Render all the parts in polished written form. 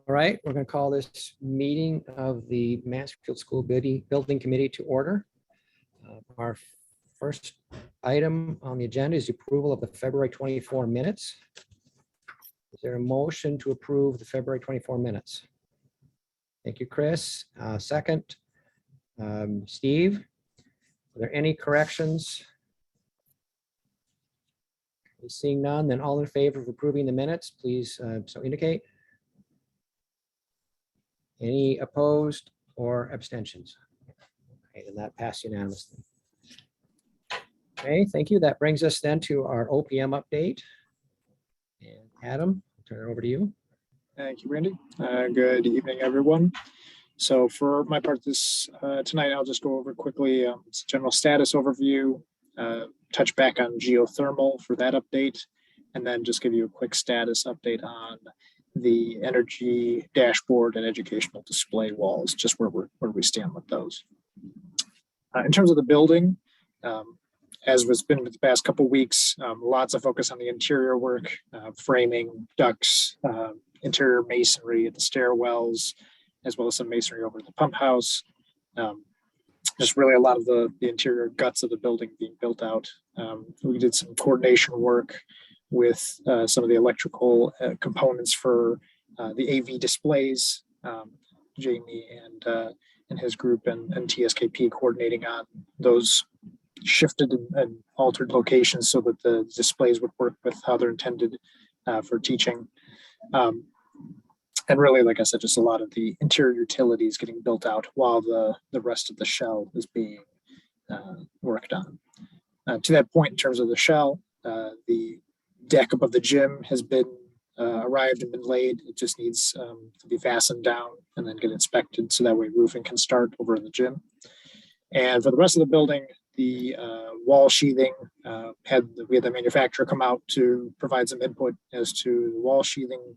All right, we're going to call this meeting of the Mansfield School Building Committee to order. Our first item on the agenda is the approval of the February 24 minutes. Is there a motion to approve the February 24 minutes? Thank you, Chris. Second, Steve. Are there any corrections? Seeing none, then all in favor of approving the minutes, please so indicate. Any opposed or abstentions? Okay, then that passed unanimously. Okay, thank you. That brings us then to our OPM update. And Adam, I'll turn it over to you. Thank you, Randy. Good evening, everyone. So for my part tonight, I'll just go over quickly general status overview, touch back on geothermal for that update, and then just give you a quick status update on the energy dashboard and educational display walls, just where we stand with those. In terms of the building, as was been with the past couple of weeks, lots of focus on the interior work, framing, ducts, interior masonry at the stairwells, as well as some masonry over the pump house. Just really a lot of the interior guts of the building being built out. We did some coordination work with some of the electrical components for the AV displays. Jamie and his group and TSKP coordinating on those shifted and altered locations so that the displays would work with how they're intended for teaching. And really, like I said, just a lot of the interior utilities getting built out while the rest of the shell is being worked on. To that point, in terms of the shell, the deck above the gym has been arrived and been laid. It just needs to be fastened down and then get inspected so that way roofing can start over in the gym. And for the rest of the building, the wall sheathing, we had the manufacturer come out to provide some input as to the wall sheathing,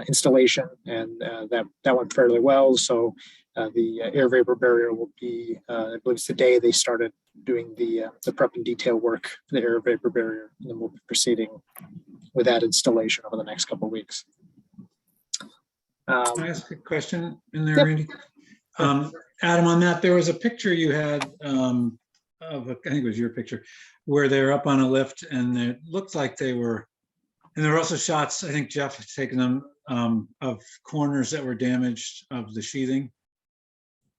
installation, and that went fairly well. So the air vapor barrier will be, I believe today they started doing the prep and detail work for the air vapor barrier, and then we'll be proceeding with that installation over the next couple of weeks. Can I ask a question in there, Yep. Randy? Adam, on that, there was a picture you had of, I think it was your picture, where they're up on a lift and it looked like they were, and there were also shots, I think Jeff had taken them, of corners that were damaged of the sheathing.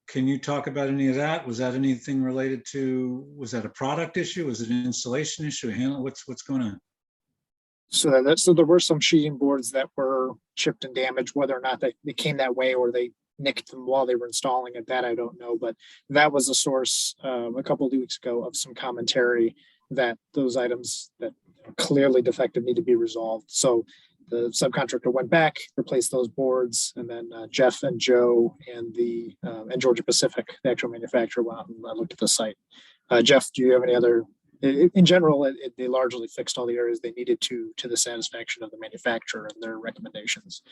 Can you talk about any of that? Was that anything related to, was that a product issue? Was it an installation issue? What's going on? So there were some sheeting boards that were chipped and damaged. Whether or not they came that way or they nicked them while they were installing it, that I don't know. But that was a source a couple of weeks ago of some commentary that those items that clearly defective need to be resolved. So the subcontractor went back, replaced those boards, and then Jeff and Joe and Georgia Pacific, the actual manufacturer, went out and looked at the site. Jeff, do you have any other? In general, they largely fixed all the areas they needed to the satisfaction of the manufacturer and their recommendations.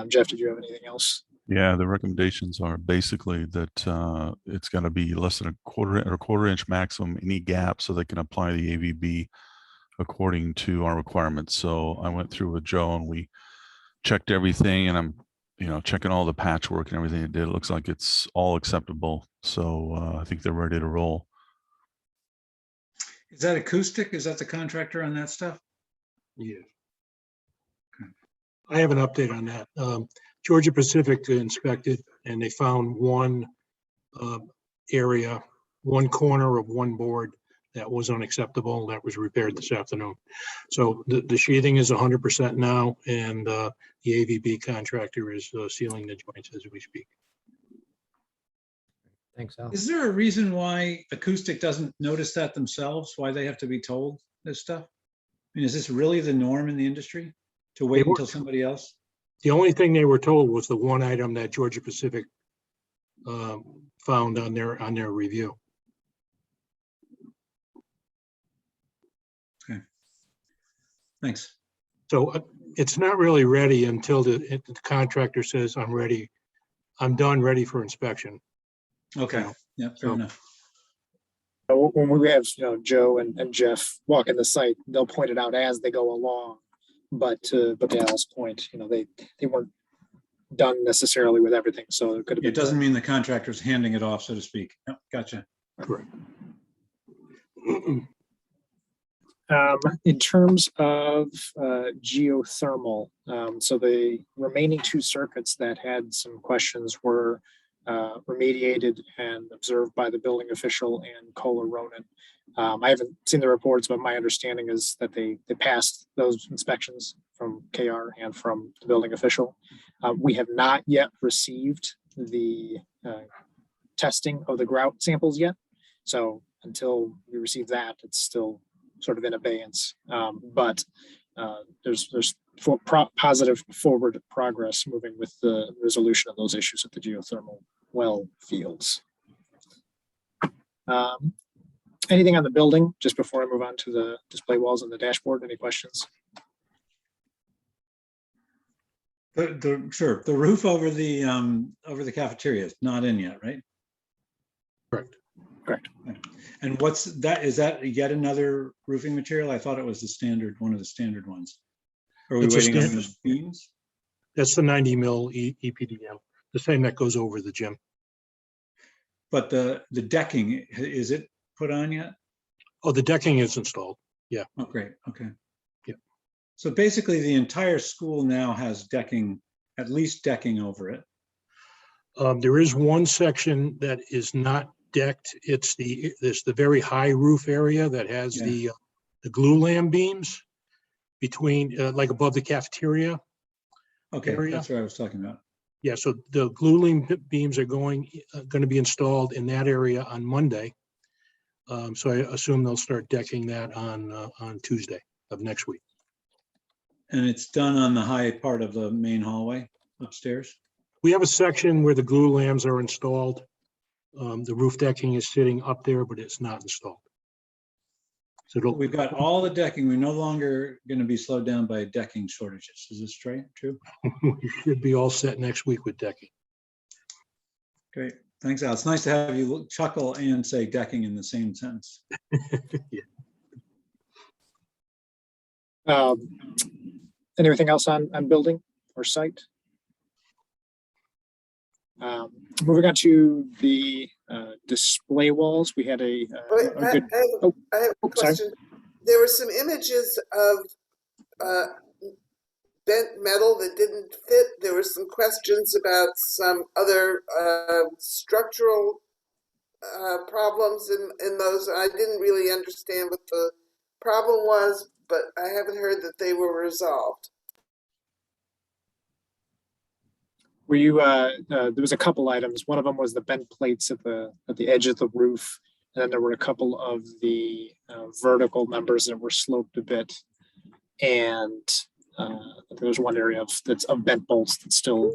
Jeff, did you have anything else? Yeah, the recommendations are basically that it's going to be less than a quarter inch maximum, any gap, so they can apply the AVB according to our requirements. So I went through with Joe and we checked everything, and I'm checking all the patchwork and everything it did. It looks like it's all acceptable. So I think they're ready to roll. Is that acoustic? Is that the contractor on that stuff? Yeah. Okay. I have an update on that. Georgia Pacific inspected and they found one area, one corner of one board that was unacceptable. That was repaired this afternoon. So the sheathing is 100% now, and the AVB contractor is sealing the joints as we speak. Thanks, Al. Is there a reason why acoustic doesn't notice that themselves? Why they have to be told this stuff? I mean, is this really the norm in the industry to wait until somebody else? The only thing they were told was the one item that Georgia Pacific found on their review. Okay. Thanks. So it's not really ready until the contractor says, I'm ready. I'm done, ready for inspection. Okay. Yeah, fair enough. When we have Joe and Jeff walking the site, they'll point it out as they go along. But to Al's point, they weren't done necessarily with everything. So it could have been. It doesn't mean the contractor's handing it off, so to speak. Yep, gotcha. Correct. In terms of geothermal, so the remaining two circuits that had some questions were remediated and observed by the building official and Kohler Ronan. I haven't seen the reports, but my understanding is that they passed those inspections from KR and from the building official. We have not yet received the testing of the grout samples yet. So until we receive that, it's still sort of in abeyance. But there's positive forward progress moving with the resolution of those issues at the geothermal well fields. Anything on the building, just before I move on to the display walls and the dashboard? Any questions? Sure. The roof over the cafeteria is not in yet, right? Correct. Correct. And what's that? Is that yet another roofing material? I thought it was the standard, one of the standard ones. Are we waiting on the beams? That's the 90 mil EPDM, the same that goes over the gym. But the decking, is it put on yet? Oh, the decking is installed. Yeah. Oh, great. Okay. Yeah. So basically the entire school now has decking, at least decking over it. There is one section that is not decked. It's the very high roof area that has the glue lamb beams between like above the cafeteria. Okay, area. that's what I was talking about. Yeah, so the glue lamb beams are going to be installed in that area on Monday. So I assume they'll start decking that on Tuesday of next week. And it's done on the high part of the main hallway upstairs? We have a section where the glue lambs are installed. The roof decking is sitting up there, but it's not installed. So We've got all the decking. We're no longer going to be slowed down by decking shortages. Is this true? we should be all set next week with decking. Great. Thanks, Al. It's nice to have you chuckle and say decking in the same sentence. Yeah. Anything else on building or site? Moving on to the display walls, we had a good. I have a question. There were some images of bent metal that didn't fit. There were some questions about some other structural problems in those. I didn't really understand what the problem was, but I haven't heard that they were resolved. Were you? There was a couple items. One of them was the bent plates at the edge of the roof, and then there were a couple of the vertical members that were sloped a bit, and there was one area of bent bolts that still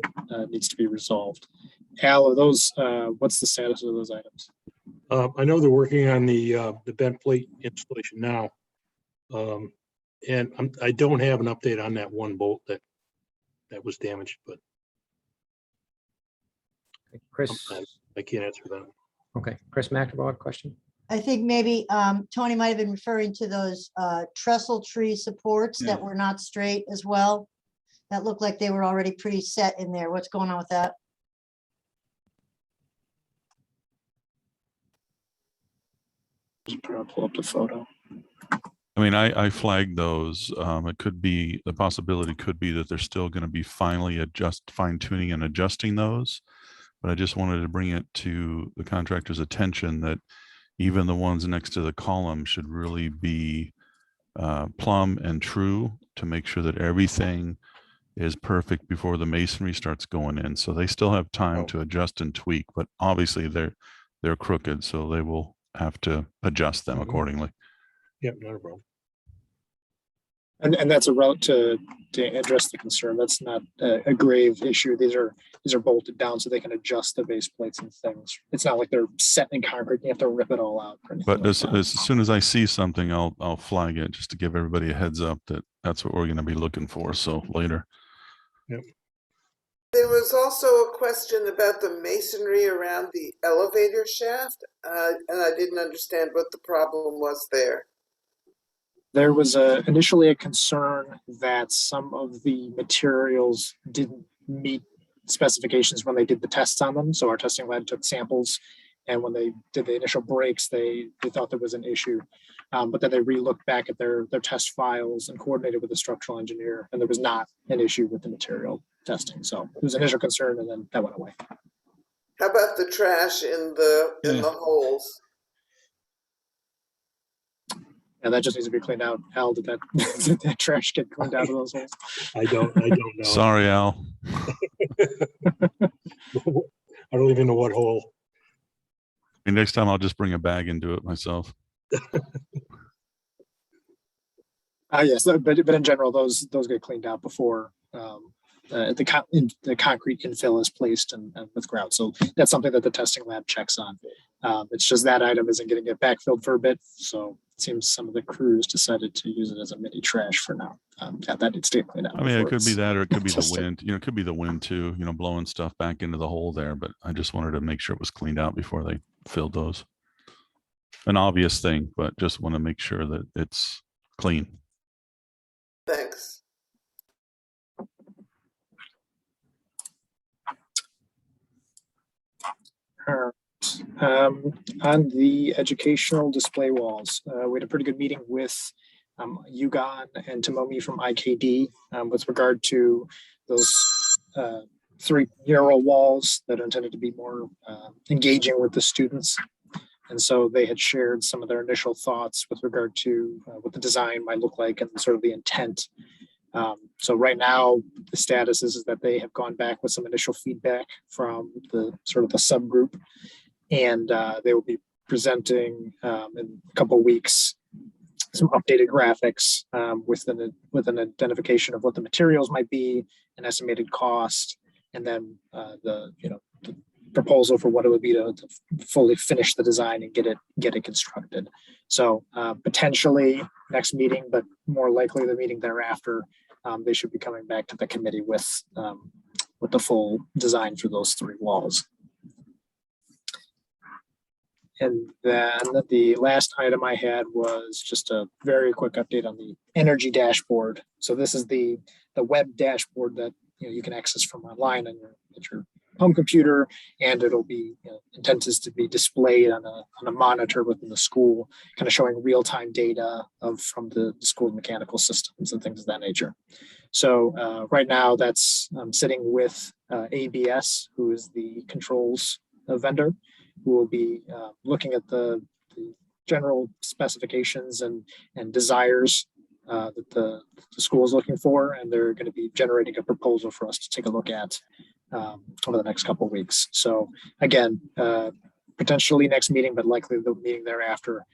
needs to be resolved. Al, are those? What's the status of those items? I know they're working on the bent plate installation now, and I don't have an update on that one bolt that was damaged, but. Chris, I can't answer that. okay, Chris McNamara, question? I think maybe Tony might have been referring to those trestle tree supports that were not straight as well. That looked like they were already pretty set in there. What's going on with that? Just pull up the photo. I mean, I flagged those. It could be, the possibility could be that they're still going to be fine tuning and adjusting those. But I just wanted to bring it to the contractor's attention that even the ones next to the column should really be plumb and true to make sure that everything is perfect before the masonry starts going in. So they still have time to adjust and tweak, but obviously they're crooked, so they will have to adjust them accordingly. Yep, not a problem. And that's a route to address the concern. That's not a grave issue. These are bolted down so they can adjust the base plates and things. It's not like they're set in concrete. You have to rip it all out. But as soon as I see something, I'll flag it just to give everybody a heads up that that's what we're going to be looking for. So later. Yep. There was also a question about the masonry around the elevator shaft, and I didn't understand what the problem was there. There was initially a concern that some of the materials didn't meet specifications when they did the tests on them. So our testing lab took samples, and when they did the initial breaks, they thought there was an issue. But then they re-looked back at their test files and coordinated with the structural engineer, and there was not an issue with the material testing. So it was an initial concern, and then that went away. How about the trash in the holes? And that just needs to be cleaned out. Al, did that trash get cleaned out of those holes? I don't know. Sorry, Al. I don't even know what hole. Next time I'll just bring a bag and do it myself. Yes, but in general, those get cleaned out before the concrete infill is placed and with grout. So that's something that the testing lab checks on. It's just that item isn't getting it backfilled for a bit. So it seems some of the crews decided to use it as a mini trash for now. That needs to get cleaned out. I mean, it could be that, or it could be the wind. It could be the wind too. Blowing stuff back into the hole there. But I just wanted to make sure it was cleaned out before they filled those. An obvious thing, but just want to make sure that it's clean. Thanks. On the educational display walls, we had a pretty good meeting with Yugon and Tomomi from IKD with regard to those 3 mural walls that are intended to be more engaging with the students. And so they had shared some of their initial thoughts with regard to what the design might look like and sort of the intent. So right now, the status is that they have gone back with some initial feedback from the sort of the subgroup, and they will be presenting in a couple of weeks some updated graphics with an identification of what the materials might be, an estimated cost, and then the proposal for what it would be to fully finish the design and get it constructed. So potentially next meeting, but more likely the meeting thereafter, they should be coming back to the committee with the full design for those 3 walls. And then the last item I had was just a very quick update on the energy dashboard. So this is the web dashboard that you can access from online on your home computer, and it'll be intended to be displayed on a monitor within the school, kind of showing real-time data from the school mechanical systems and things of that nature. So right now that's sitting with ABS, who is the controls vendor, who will be looking at the general specifications and desires that the school is looking for, and they're going to be generating a proposal for us to take a look at over the next couple of weeks. So again, potentially next meeting, but likely the meeting thereafter,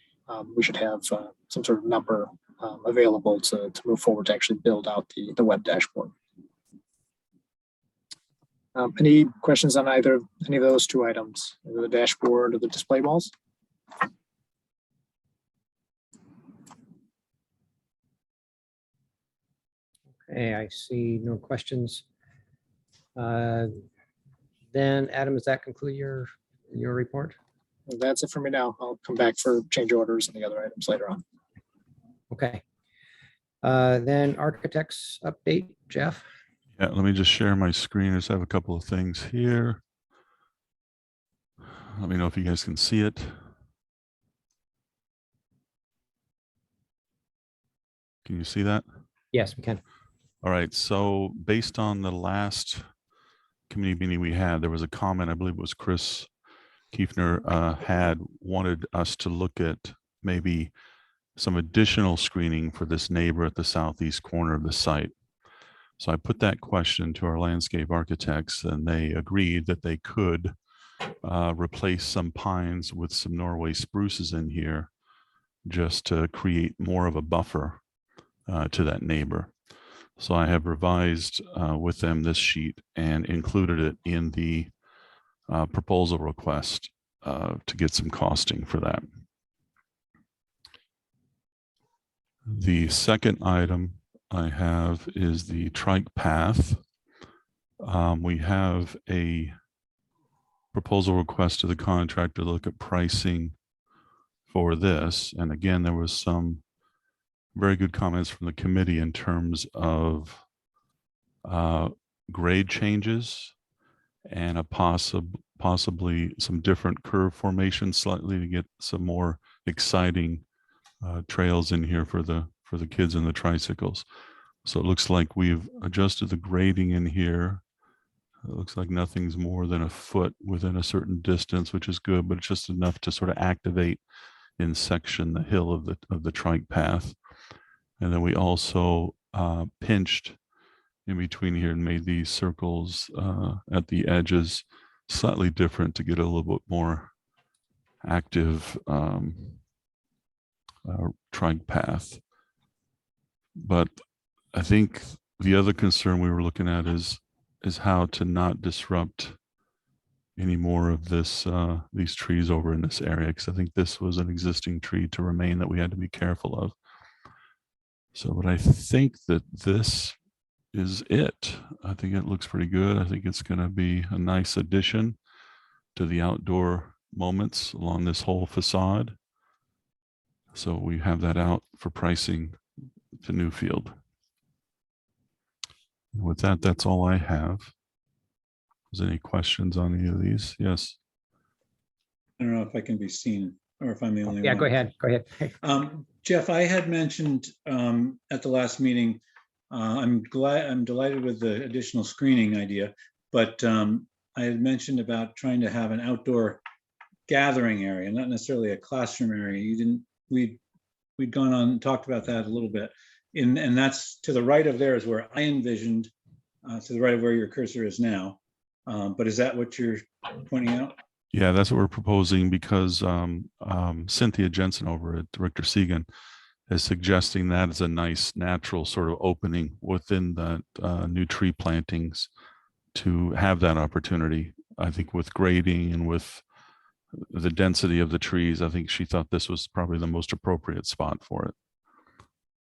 we should have some sort of number available to move forward to actually build out the web dashboard. Any questions on any of those 2 items, either the dashboard or the display walls? Okay, I see no questions. Then Adam, does that conclude your report? That's it for me now. I'll come back for change orders and the other items later on. Okay. Then architects update, Jeff. Yeah, let me just share my screen. I just have a couple of things here. Let me know if you guys can see it. Can you see that? Yes, we can. All right. So based on the last committee meeting we had, there was a comment, I believe it was Chris Kiefner had wanted us to look at maybe some additional screening for this neighbor at the southeast corner of the site. So I put that question to our landscape architects, and they agreed that they could replace some pines with some Norway spruces in here just to create more of a buffer to that neighbor. So I have revised with them this sheet and included it in the proposal request to get some costing for that. The second item I have is the trike path. We have a proposal request to the contractor to look at pricing for this. And again, there was some very good comments from the committee in terms of grade changes and a possibly some different curve formation slightly to get some more exciting trails in here for the kids and the tricycles. So it looks like we've adjusted the grading in here. It looks like nothing's more than a foot within a certain distance, which is good, but it's just enough to sort of activate in section the hill of the trike path. And then we also pinched in between here and made these circles at the edges slightly different to get a little bit more active trike path. But I think the other concern we were looking at is how to not disrupt any more of this these trees over in this area, because I think this was an existing tree to remain that we had to be careful of. So, but I think that this is it. I think it looks pretty good. I think it's going to be a nice addition to the outdoor moments along this whole facade. So we have that out for pricing to Newfield. With that, that's all I have. Is there any questions on any of these? Yes. I don't know if I can be seen or if I'm the only one. Yeah, go ahead. Go ahead. Jeff, I had mentioned at the last meeting, I'm delighted with the additional screening idea, but I had mentioned about trying to have an outdoor gathering area, not necessarily a classroom area. We'd gone on and talked about that a little bit. And that's to the right of there is where I envisioned, to the right of where your cursor is now. But is that what you're pointing out? Yeah, that's what we're proposing, because Cynthia Jensen over at Richter Segan is suggesting that as a nice natural sort of opening within the new tree plantings to have that opportunity. I think with grading and with the density of the trees, I think she thought this was probably the most appropriate spot for it.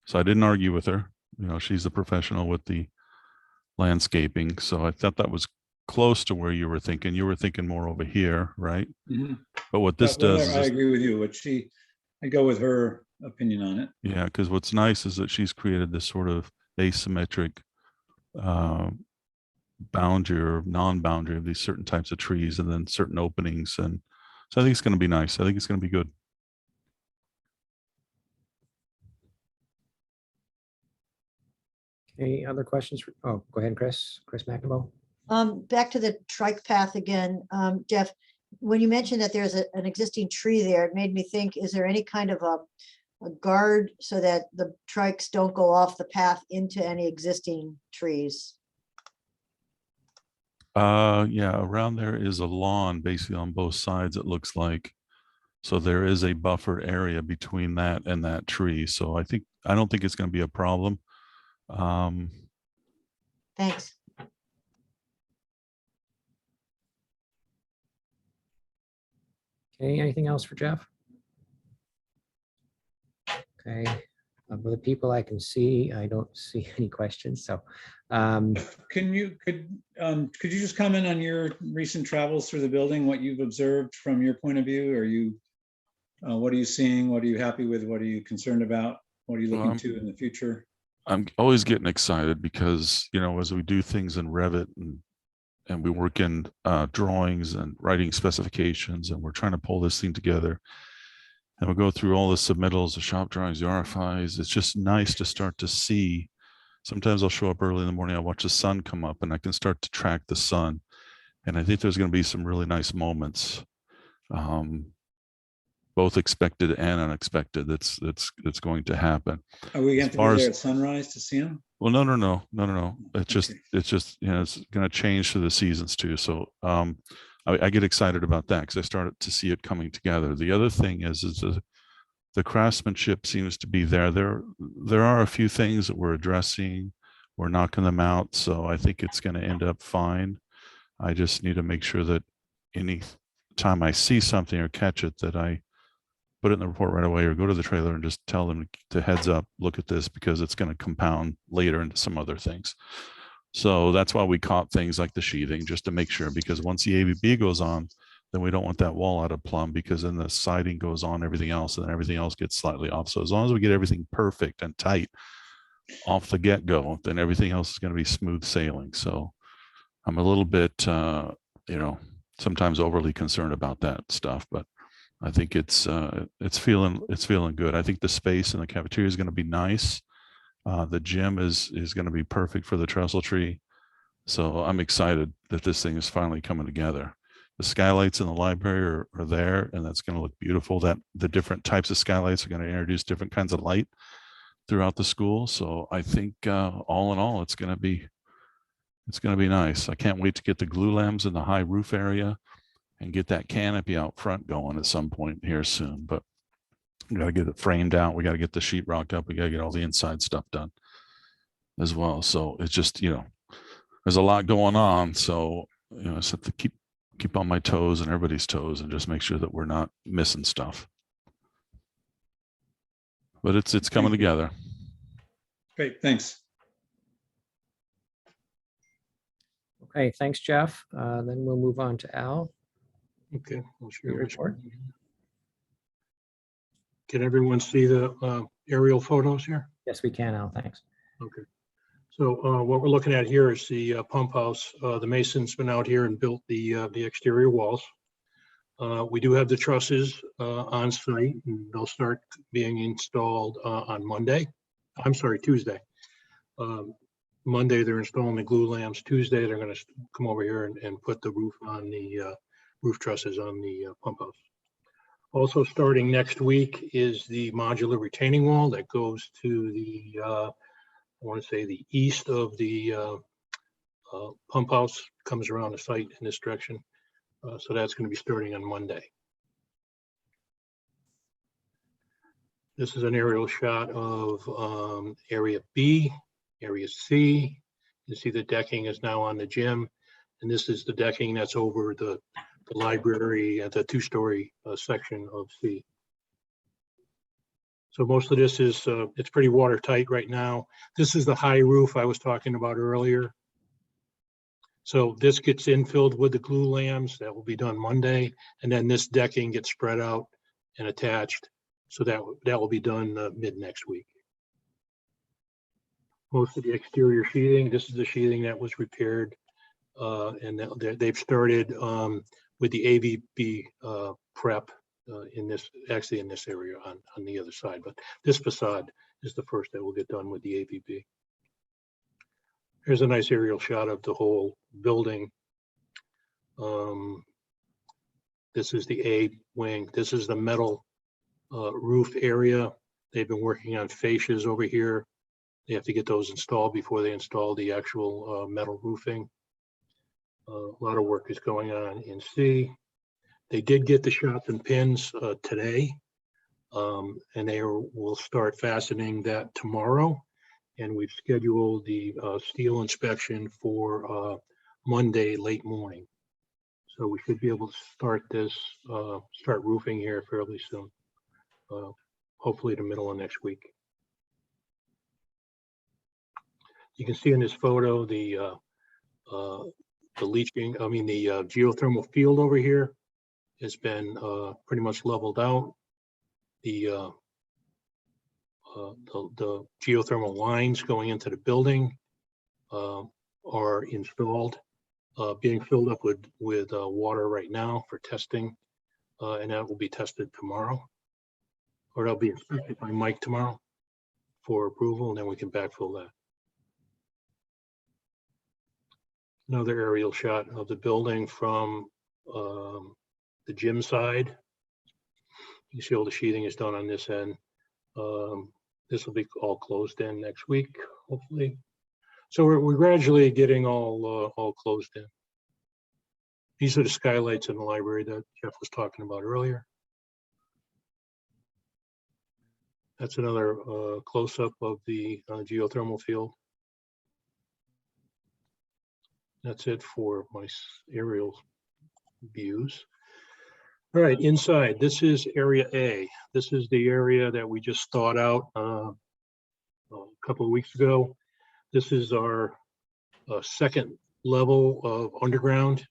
So I didn't argue with her. You know, she's a professional with the landscaping. So I thought that was close to where you were thinking. You were thinking more over here, right? Mm-hmm. But what this does is, I agree with you. I go with her opinion on it. Yeah, because what's nice is that she's created this sort of asymmetric boundary or non-boundary of these certain types of trees and then certain openings. And so I think it's going to be nice. I think it's going to be good. Any other questions? Oh, go ahead, Chris McNamara. Back to the trike path again, Jeff, when you mentioned that there's an existing tree there, it made me think, is there any kind of a guard so that the trikes don't go off the path into any existing trees? Yeah, around there is a lawn basically on both sides, it looks like. So there is a buffer area between that and that tree. So I don't think it's going to be a problem. Thanks. Okay, anything else for Jeff? Okay, of the people I can see, I don't see any questions. So, could you just comment on your recent travels through the building, what you've observed from your point of view? What are you seeing? What are you happy with? What are you concerned about? What are you looking to in the future? I'm always getting excited because, you know, as we do things in Revit and we work in drawings and writing specifications, and we're trying to pull this thing together, and we go through all the submittals, the shop drawings, the RFIs. It's just nice to start to see. Sometimes I'll show up early in the morning, I'll watch the sun come up and I can start to track the sun. And I think there's going to be some really nice moments, both expected and unexpected. That's going to happen. Are we going to be there at sunrise to see them? Well, no. It's just, you know, it's going to change through the seasons too. So I get excited about that because I started to see it coming together. The other thing is the craftsmanship seems to be there. There are a few things that we're addressing. We're knocking them out. So I think it's going to end up fine. I just need to make sure that any time I see something or catch it, that I put it in the report right away or go to the trailer and just tell them to heads up, look at this, because it's going to compound later into some other things. So that's why we caught things like the sheathing, just to make sure, because once the AVB goes on, then we don't want that wall out of plumb, because then the siding goes on everything else and then everything else gets slightly off. So as long as we get everything perfect and tight off the get-go, then everything else is going to be smooth sailing. So I'm a little bit sometimes overly concerned about that stuff, but I think it's feeling good. I think the space in the cafeteria is going to be nice. The gym is going to be perfect for the trestle tree. So I'm excited that this thing is finally coming together. The skylights in the library are there, and that's going to look beautiful. That the different types of skylights are going to introduce different kinds of light throughout the school. So I think all in all, it's going to be nice. I can't wait to get the glue lamps in the high roof area and get that canopy out front going at some point here soon. But we got to get it framed out. We got to get the sheetrock up. We got to get all the inside stuff done as well. So it's just, there's a lot going on. So, I just have to keep on my toes and everybody's toes and just make sure that we're not missing stuff. But it's coming together. Great, thanks. Okay, thanks, Jeff. Then we'll move on to Al. Okay. I'll share Your my report. screen. Can everyone see the aerial photos here? Yes, we can, Al, thanks. Okay. So what we're looking at here is the pump house. The mason's been out here and built the exterior walls. We do have the trusses on site, and they'll start being installed on Monday. I'm sorry, Tuesday. Monday, they're installing the glue lamps. Tuesday, they're going to come over here and put the roof on the roof trusses on the pump house. Also starting next week is the modular retaining wall that goes to the, I want to say the east of the pump house, comes around the site in this direction. So that's going to be starting on Monday. This is an aerial shot of area B, area C. You see the decking is now on the gym. And this is the decking that's over the library at the two-story section of C. So most of this is, it's pretty watertight right now. This is the high roof I was talking about earlier. So this gets infilled with the glue lamps. That will be done Monday. And then this decking gets spread out and attached. So that will be done mid next week. Most of the exterior sheathing, this is the sheathing that was repaired. And they've started with the AVB prep in this area on the other side. But this facade is the first that will get done with the AVB. Here's a nice aerial shot of the whole building. This is the A wing. This is the metal roof area. They've been working on fascias over here. They have to get those installed before they install the actual metal roofing. A lot of work is going on in C. They did get the shots and pins today, and they will start fastening that tomorrow. And we've scheduled the steel inspection for Monday late morning. So we should be able to start roofing here fairly soon, hopefully the middle of next week. You can see in this photo the geothermal field over here has been pretty much leveled out. The geothermal lines going into the building are installed, being filled up with water right now for testing, and that will be tested tomorrow, or that'll be inspected by Mike tomorrow for approval, and then we can backfill that. Another aerial shot of the building from the gym side. You see all the sheathing is done on this end. This will be all closed in next week, hopefully. So we're gradually getting all closed in. These are the skylights in the library that Jeff was talking about earlier. That's another close-up of the geothermal field. That's it for my aerial views. All right, inside, this is area A. This is the area that we just thawed out a couple of weeks ago. This is our second level of underground.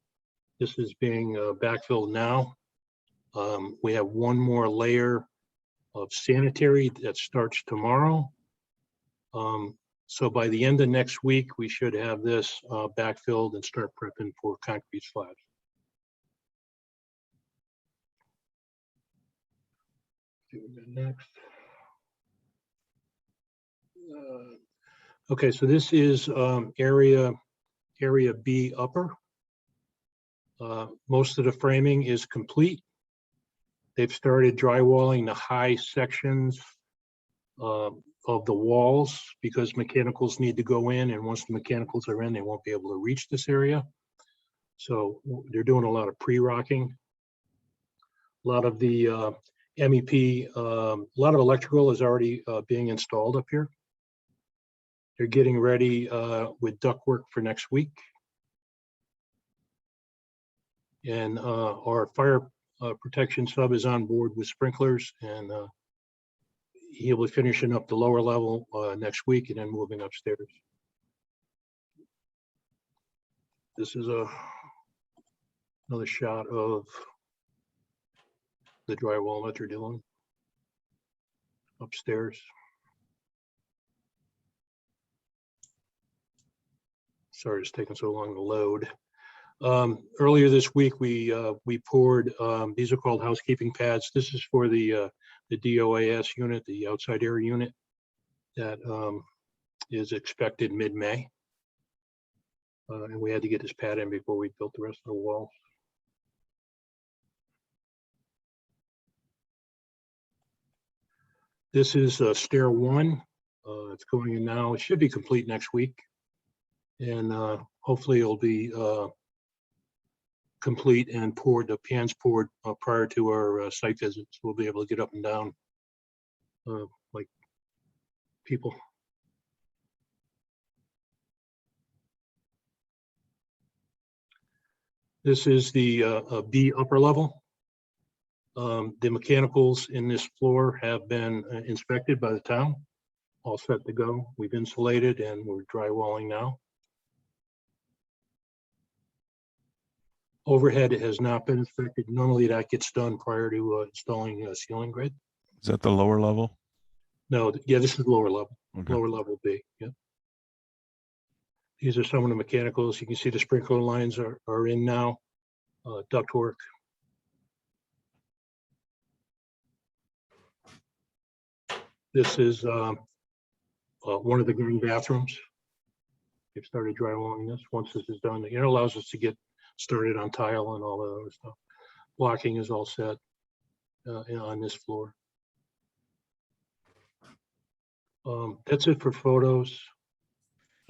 This is being backfilled now. We have one more layer of sanitary that starts tomorrow. So by the end of next week, we should have this backfilled and start prepping for concrete slabs. see what we got next. Okay, so this is area B upper. Most of the framing is complete. They've started drywalling the high sections of the walls because mechanicals need to go in, and once the mechanicals are in, they won't be able to reach this area. So they're doing a lot of pre-rocking. A lot of the MEP, a lot of electrical is already being installed up here. They're getting ready with ductwork for next week. And our fire protection sub is on board with sprinklers, and he'll be finishing up the lower level next week and then moving upstairs. This is another shot of the drywall that they're doing upstairs. Sorry, it's taking so long to load. Earlier this week, we poured, these are called housekeeping pads. This is for the DOAS unit, the outside air unit that is expected mid-May. And we had to get this pad in before we built the rest of the wall. This is stair 1. It's going in now. It should be complete next week. And hopefully it'll be complete and poured, the pans poured prior to our site visit. So we'll be able to get up and down like people. This is the B upper level. The mechanicals in this floor have been inspected by the town, all set to go. We've insulated and we're drywalling now. Overhead has not been inspected. Normally that gets done prior to installing a ceiling grid. Is that the lower level? No, yeah, this is lower level, Okay. lower level B. Yeah. These are some of the mechanicals. You can see the sprinkler lines are in now, ductwork. This is one of the green bathrooms. They've started drywalling this. Once this is done, it allows us to get started on tile and all that other stuff. Blocking is all set on this floor. That's it for photos.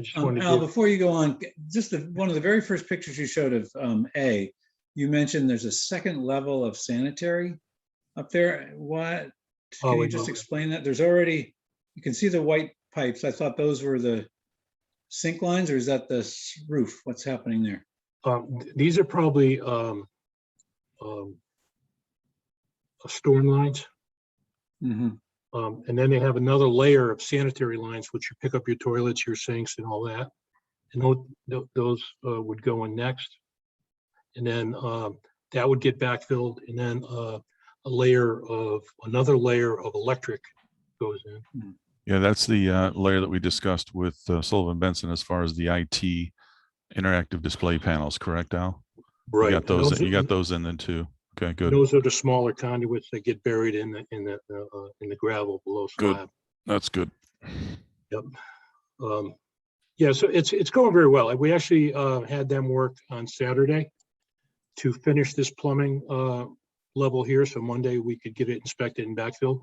I just wanted to Al, give, before you go on, just one of the very first pictures you showed of A, you mentioned there's a second level of sanitary up there. What? Can you just explain that? There's already, you can see the white pipes. I thought those were the sink lines, or is that the roof? What's happening there? these are probably storm lines. Mm-hmm. And then they have another layer of sanitary lines, which you pick up your toilets, your sinks and all that. And those would go in next. And then that would get backfilled, and then another layer of electric goes in. Yeah, that's the layer that we discussed with Sullivan Benson as far as the IT interactive display panels, correct, Al? Right. You got those. You got those in then too. Okay, good. Those are the smaller conduits that get buried in the gravel below slab. Good. That's good. Yep. Yeah, so it's going very well. We actually had them work on Saturday to finish this plumbing level here, so Monday we could get it inspected and backfilled.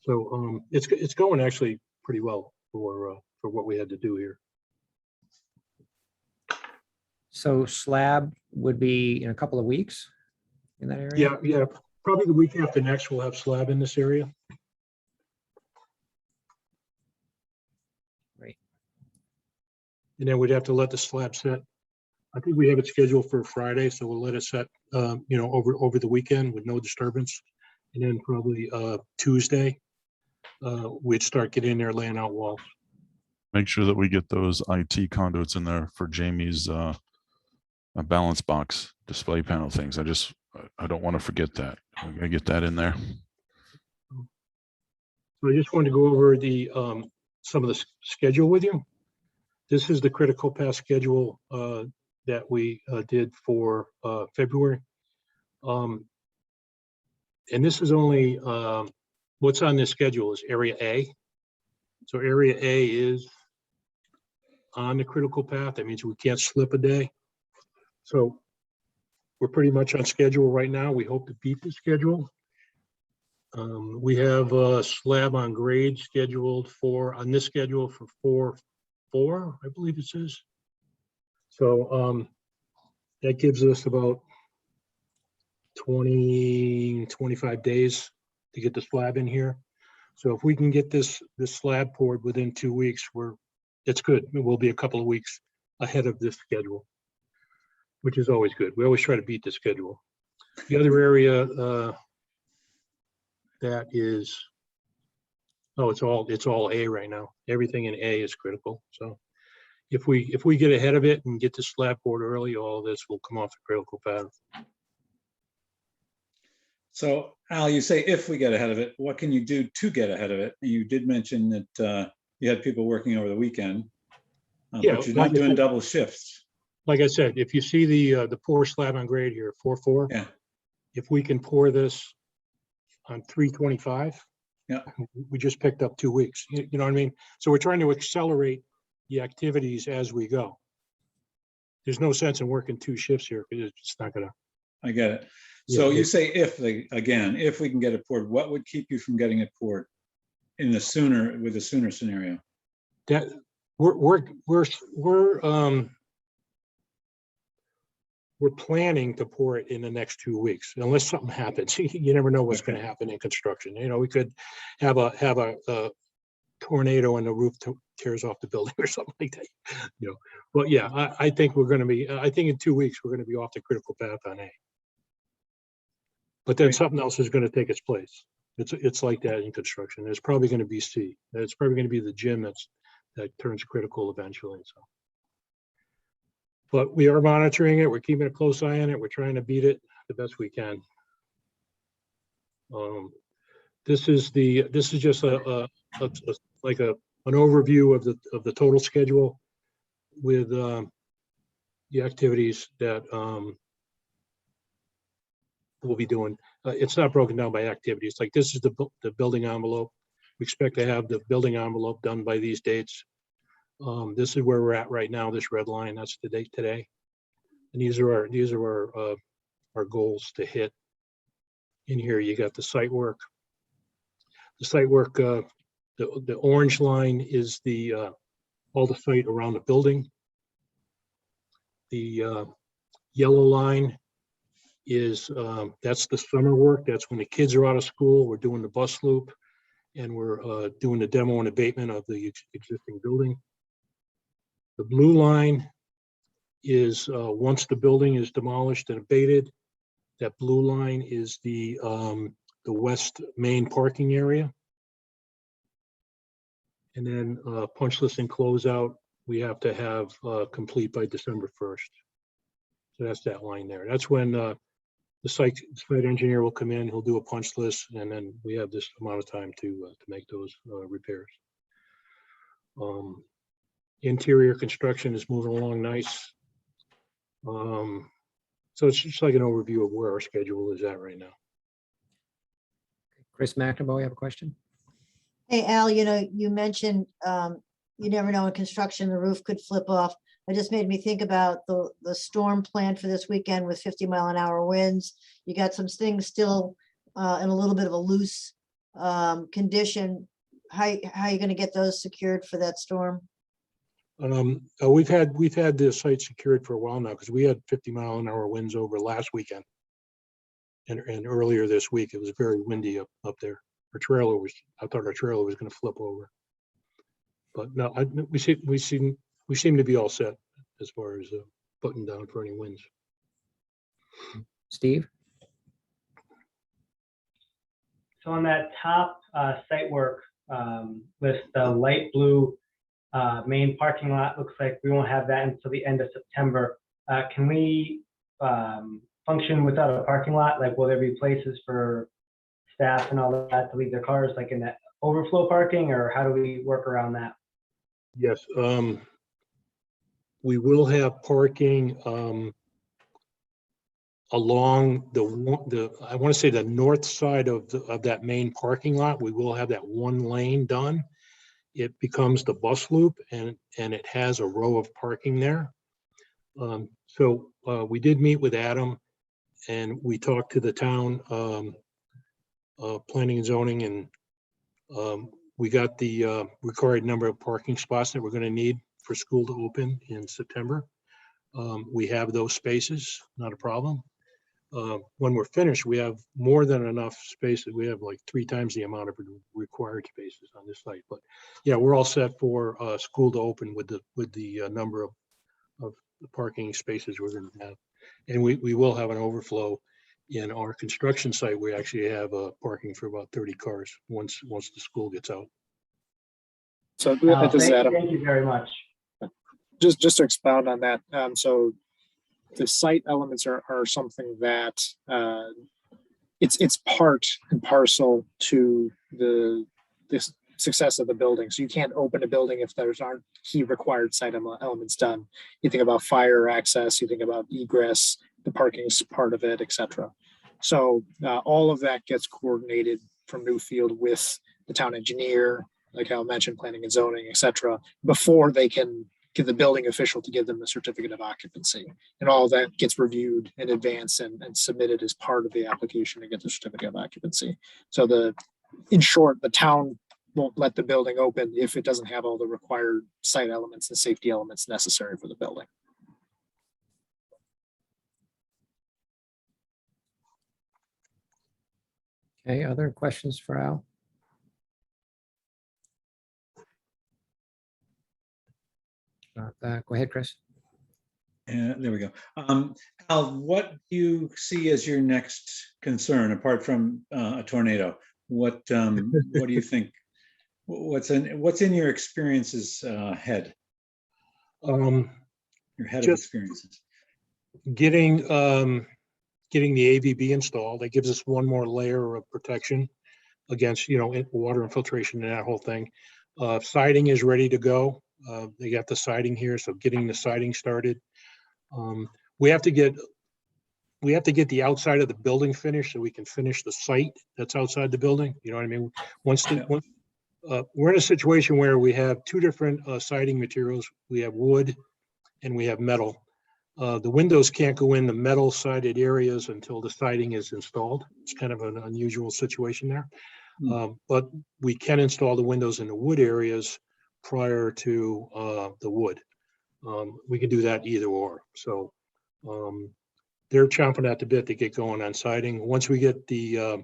So it's going actually pretty well for what we had to do here. So slab would be in a couple of weeks in that area? Yeah, probably the week after next we'll have slab in this area. Right. And then we'd have to let the slab set. I think we have it scheduled for Friday, so we'll let it set, over the weekend with no disturbance. And then probably Tuesday, we'd start getting in there, laying out walls. Make sure that we get those IT conduits in there for Jamie's balance box display panel things. I don't want to forget that. I'm gonna get that in there. So I just wanted to go over the some of the schedule with you. This is the critical path schedule that we did for February. And this is only what's on this schedule is area A. So area A is on the critical path. That means we can't slip a day. So we're pretty much on schedule right now. We hope to beat the schedule. We have a slab on grade scheduled on this schedule for 4/4, I believe it says. So that gives us about 20-25 days to get the slab in here. So if we can get this slab poured within 2 weeks, it's good. We'll be a couple of weeks ahead of this schedule, which is always good. We always try to beat the schedule. The other area that is, it's all A right now. Everything in A is critical. So if we get ahead of it and get the slab poured early, all of this will come off the critical path. So Al, you say if we get ahead of it, what can you do to get ahead of it? You did mention that you had people working over the weekend, Yeah, but you're not doing double shifts. Like I said, if you see the pour slab on grade here, 4/4. Yeah. If we can pour this on 3/25, yeah, we just picked up 2 weeks. You know what I mean? So we're trying to accelerate the activities as we go. There's no sense in working 2 shifts here because it's not gonna. I get it. Yeah, So you say if we can get it poured, what would keep you from getting it poured with the sooner scenario? That we're planning to pour it in the next 2 weeks, unless something happens. You never know what's going to happen in construction. You know, we could have a tornado and the roof tears off the building or something like that. You know, but yeah, I think we're going to be. I think in 2 weeks we're going to be off the critical path on A. But then something else is going to take its place. It's like that in construction. It's probably going to be C. It's probably going to be the gym that turns critical eventually. So, but we are monitoring it. We're keeping a close eye on it. We're trying to beat it the best we can. This is just like an overview of the total schedule with the activities that we'll be doing. It's not broken down by activities. Like this is the building envelope. We expect to have the building envelope done by these dates. This is where we're at right now. This red line, that's the date today. And these are our goals to hit. In here, you got the site work. The site work, the orange line is all the site around the building. The yellow line is that's the summer work. That's when the kids are out of school. We're doing the bus loop, and we're doing the demo and abatement of the existing building. The blue line is once the building is demolished and abated. That blue line is the west main parking area. And then punch list and closeout, we have to have complete by December 1st. So that's that line there. That's when the site engineer will come in, he'll do a punch list, and then we have this amount of time to make those repairs. Interior construction is moving along nice. So it's just like an overview of where our schedule is at right now. Chris McNamara, you have a question? Hey, Al, you mentioned you never know in construction, the roof could flip off. It just made me think about the storm planned for this weekend with 50-mile-an-hour winds. You got some things still in a little bit of a loose condition. How are you going to get those secured for that storm? We've had the site secured for a while now because we had 50-mile-an-hour winds over last weekend, and earlier this week it was very windy up there. I thought our trailer was going to flip over, but no, we seem to be all set as far as putting down for any winds. Steve? So on that top site work list, the light blue main parking lot, looks like we won't have that until the end of September. Can we function without a parking lot? Like, will there be places for staff and all that to leave their cars, like in that overflow parking, or how do we work around that? Yes, we will have parking along I want to say the north side of that main parking lot, we will have that one lane done. It becomes the bus loop, and it has a row of parking there. So we did meet with Adam, and we talked to the town planning and zoning, and we got the required number of parking spots that we're going to need for school to open in September. We have those spaces, not a problem. When we're finished, we have more than enough spaces. We have like 3 times the amount of required spaces on this site. But yeah, we're all set for school to open with the number of the parking spaces we're going to have. And we will have an overflow in our construction site. We actually have parking for about 30 cars once the school gets out. So Thank this is Adam. thank you very much. Just to expound on that, so the site elements are something that it's part and parcel to the success of the building. So you can't open a building if there's aren't key required site elements done. You think about fire access, you think about egress, the parking is part of it, etc. So all of that gets coordinated from Newfield with the town engineer, like Al mentioned, planning and zoning, etc., before they can get the building official to give them the certificate of occupancy. And all that gets reviewed in advance and submitted as part of the application to get the certificate of occupancy. So in short, the town won't let the building open if it doesn't have all the required site elements and safety elements necessary for the building. Okay, other questions for Al? Go ahead, Chris. There we go. Al, what do you see as your next concern apart from a tornado? What do you think? What's in your experiences head? Your head of experiences. Getting the AVB installed, that gives us one more layer of protection against, water infiltration and that whole thing. Siding is ready to go. They got the siding here, so getting the siding started. We have to get the outside of the building finished so we can finish the site that's outside the building. You know what I mean? We're in a situation where we have 2 different siding materials. We have wood and we have metal. The windows can't go in the metal sided areas until the siding is installed. It's kind of an unusual situation there. But we can install the windows in the wood areas prior to the wood. We can do that either or. So they're chomping at the bit to get going on siding. Once we get the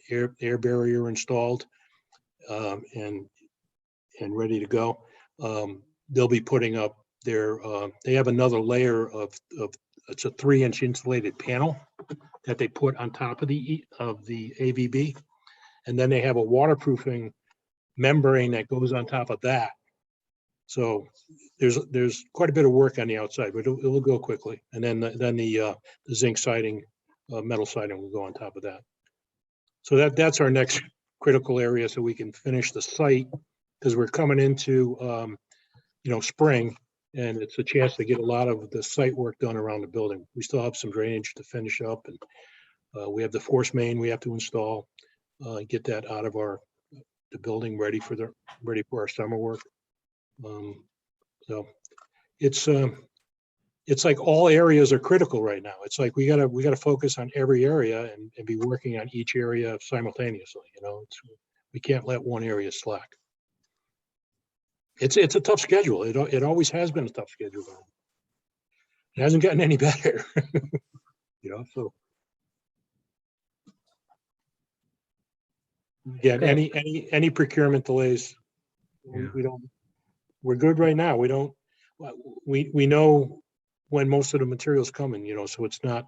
air barrier installed and ready to go, they'll be putting up they have another layer of it's a 3-inch insulated panel that they put on top of the AVB, and then they have a waterproofing membrane that goes on top of that. So there's quite a bit of work on the outside, but it'll go quickly. And then the zinc siding, metal siding will go on top of that. So that's our next critical area, so we can finish the site, because we're coming into spring, and it's a chance to get a lot of the site work done around the building. We still have some drainage to finish up, and we have the force main we have to install, get that out of the building ready for our summer work. So it's like all areas are critical right now. It's like we gotta focus on every area and be working on each area simultaneously. We can't let one area slack. It's a tough schedule. It always has been a tough schedule. It hasn't gotten any better. So again, any procurement delays, we're good right now. We know when most of the materials coming, so it's not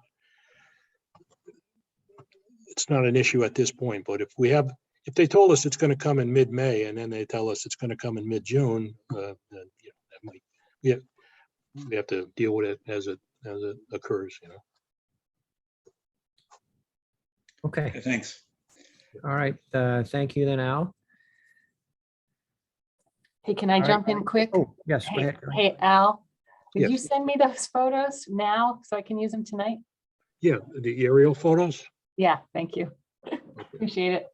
an issue at this point. But if they told us it's going to come in mid-May and then they tell us it's going to come in mid-June, then we have to deal with it as it occurs. Okay. Thanks. All right. Thank you then, Al. Hey, can I All right. jump in quick? Oh, yes, go Hey, ahead. hey, Al, Yes. would you send me those photos now so I can use them tonight? Yeah, the aerial photos. Yeah, thank you. Appreciate it.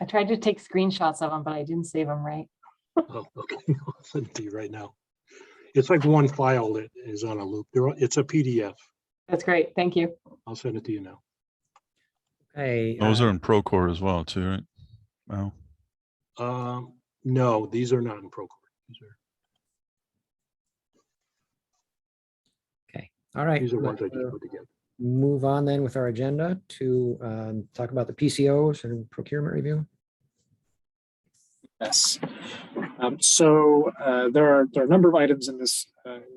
I tried to take screenshots of them, but I didn't save them right. Oh, okay. I'll send it to you right now. It's like one file that is on a loop. It's a PDF. That's great. Thank you. I'll send it to you now. Hey, Those are in Procore as well, too, right? Wow. No, these are not in Procore. all right. These are ones I let's, just put together. move on then with our agenda to talk about the PCOs and procurement review. Yes. So there are a number of items in this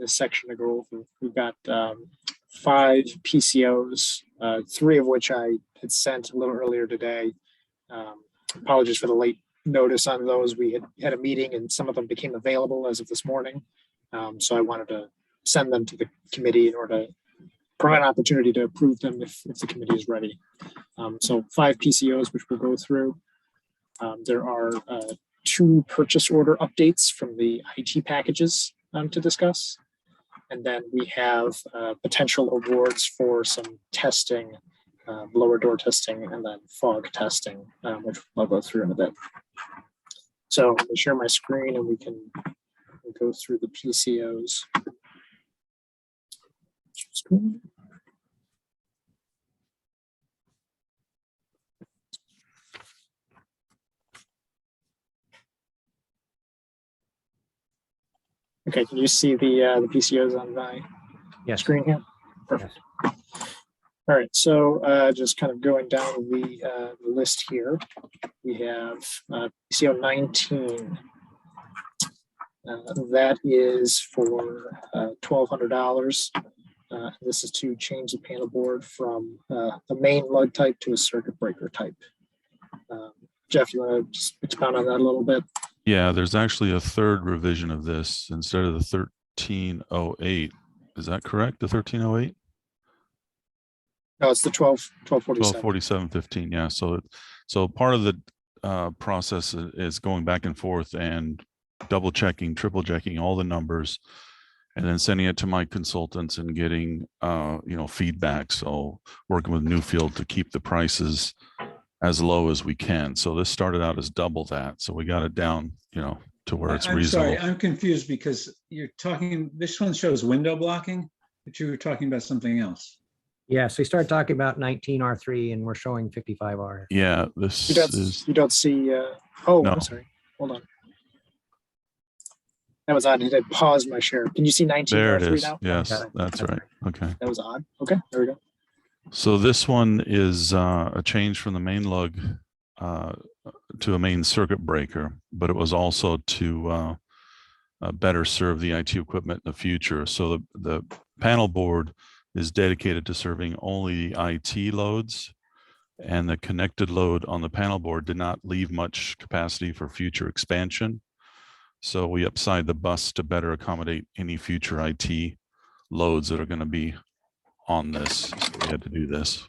section to go over. We've got 5 PCOs, 3 of which I had sent a little earlier today. Apologies for the late notice on those. We had a meeting and some of them became available as of this morning. So I wanted to send them to the committee in order to provide an opportunity to approve them if the committee is ready. So 5 PCOs, which we'll go through. There are 2 purchase order updates from the IT packages to discuss. And then we have potential awards for some testing, blower door testing, and then fog testing, which I'll go through in a bit. So let me share my screen and we can go through the PCOs. Okay, can you see the PCOs on my screen here? Perfect. Yes. All right, so just kind of going down the list here, we have PCO 19. That is for $1,200. This is to change the panel board from a main lug type to a circuit breaker type. Jeff, you want to just expound on that a little bit? Yeah, there's actually a third revision of this instead of the 1308. Is that correct? The 1308? No, it's the 1247. 1247.15. Yeah. So part of the process is going back and forth and double checking, triple checking all the numbers, and then sending it to my consultants and getting feedback. So working with Newfield to keep the prices as low as we can. So this started out as double that. So we got it down, to where it's I'm reasonable. sorry, I'm confused because this one shows window blocking, but you were talking about something else. Yeah, so we started talking about 19R3 and we're showing 55R. Yeah, this is. You don't see. No. I'm sorry. Hold on. That was odd. It had paused my share. Can you see 19R3 There it is. now? Yes, that's right. Okay. That was odd. Okay, there we go. So this one is a change from the main lug to a main circuit breaker, but it was also to better serve the IT equipment in the future. So the panel board is dedicated to serving only the IT loads, and the connected load on the panel board did not leave much capacity for future expansion. So we upside the bus to better accommodate any future IT loads that are going to be on this. So we had to do this.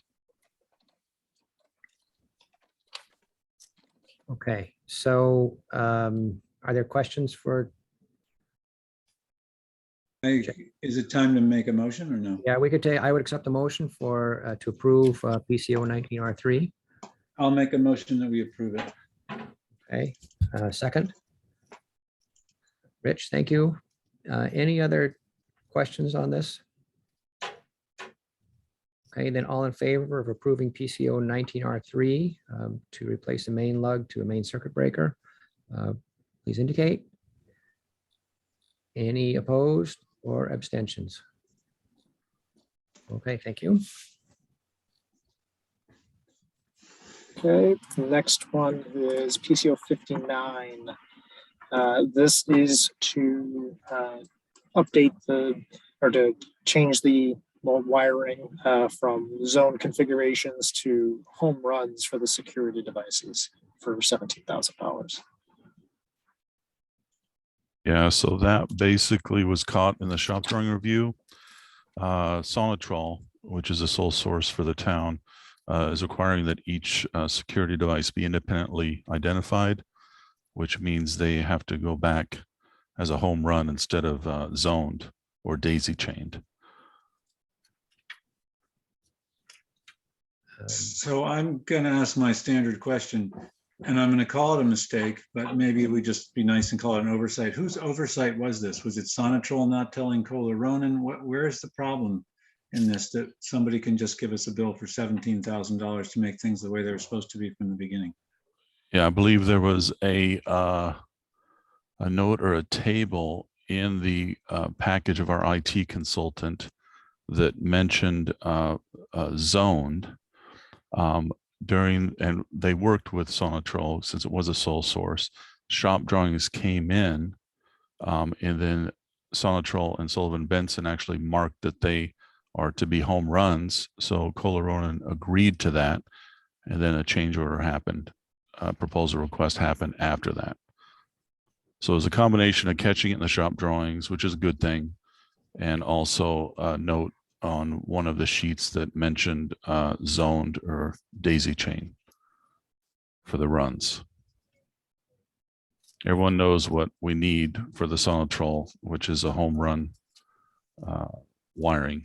Okay, so are there questions for? Is it time to make a motion or no? Yeah, I would accept the motion for to approve PCO 19R3. I'll make a motion that we approve it. Okay, second. Rich, thank you. Any other questions on this? Okay, then all in favor of approving PCO 19R3 to replace the main lug to a main circuit breaker, please indicate. Any opposed or abstentions? Okay, thank you. Okay, the next one is PCO 59. This is to update to change the wiring from zone configurations to home runs for the security devices for $17,000. Yeah, so that basically was caught in the shop drawing review. Sonatrol, which is a sole source for the town, is requiring that each security device be independently identified, which means they have to go back as a home run instead of zoned or daisy chained. So I'm going to ask my standard question, and I'm going to call it a mistake, but maybe we just be nice and call it an oversight. Whose oversight was this? Was it Sonatrol not telling Kohler Ronan? Where is the problem in this, that somebody can just give us a bill for $17,000 to make things the way they were supposed to be from the beginning? Yeah, I believe there was a note or a table in the package of our IT consultant that mentioned zoned during, and they worked with Sonatrol since it was a sole source. Shop drawings came in, and then Sonatrol and Sullivan Benson actually marked that they are to be home runs. So Kohler Ronan agreed to that, and then a change order happened. Proposal request happened after that. So it was a combination of catching it in the shop drawings, which is a good thing, and also a note on one of the sheets that mentioned zoned or daisy chain for the runs. Everyone knows what we need for the Sonatrol, which is a home run wiring.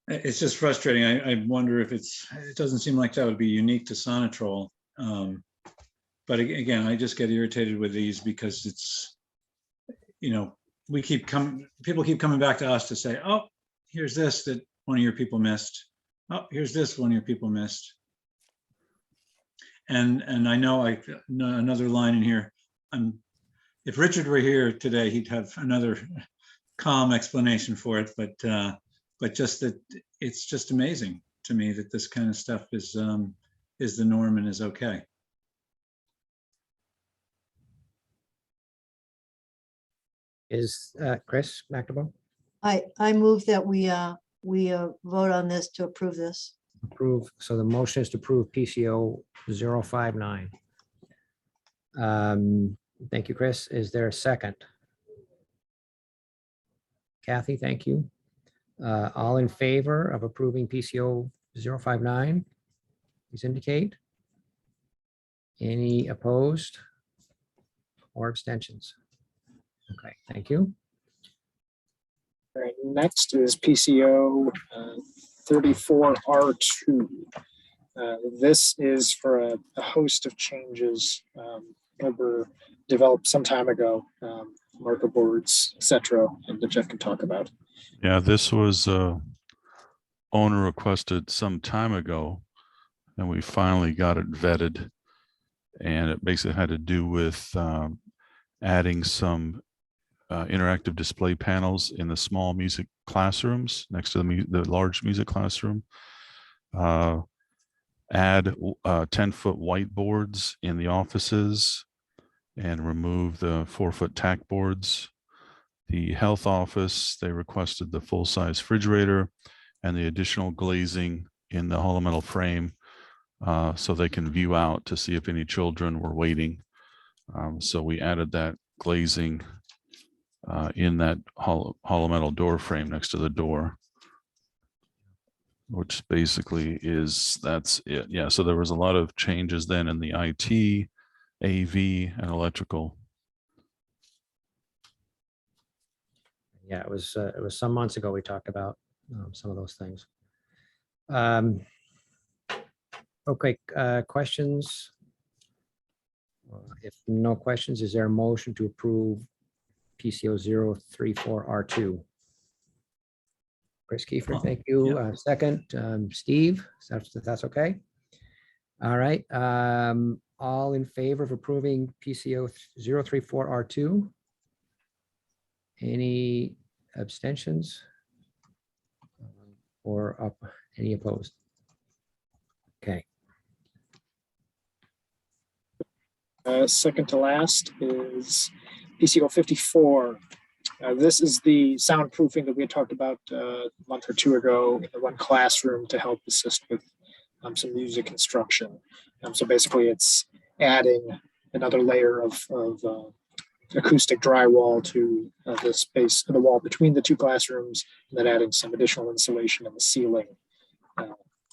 It's just frustrating. I wonder if it doesn't seem like that would be unique to Sonatrol. But again, I just get irritated with these because it's, people keep coming back to us to say, oh, here's this that one of your people missed. Oh, here's this one of your people missed. And I know another line in here. If Richard were here today, he'd have another calm explanation for it. But just that it's just amazing to me that this kind of stuff is the norm and is okay. Is Chris McNamara? I move that we vote on this to approve this. Approve. So the motion is to approve PCO 059. Thank you, Chris. Is there a second? Kathy, thank you. All in favor of approving PCO 059, please indicate. Any opposed or abstentions? Okay, thank you. All right, next is PCO 34R2. This is for a host of changes that were developed some time ago, marker boards, etc., and that Jeff can talk about. Yeah, this was owner requested some time ago, and we finally got it vetted. And it basically had to do with adding some interactive display panels in the small music classrooms next to the large music classroom. Add 10-foot whiteboards in the offices and remove the 4-foot tack boards. The health office, they requested the full-size refrigerator and the additional glazing in the hollow metal frame so they can view out to see if any children were waiting. So we added that glazing in that hollow metal door frame next to the door, which basically that's it. Yeah, so there was a lot of changes then in the IT, AV, and electrical. Yeah, it was some months ago we talked about some of those things. Okay, questions? If no questions, is there a motion to approve PCO 034R2? Chris Kiefer, thank you. Second, Steve, that's okay. All right. All in favor of approving PCO 034R2? Any abstentions or any opposed? Okay. Second to last is PCO 54. This is the soundproofing that we had talked about a month or two ago in the one classroom to help assist with some music instruction. So basically it's adding another layer of acoustic drywall to the space of the wall between the two classrooms, and then adding some additional insulation in the ceiling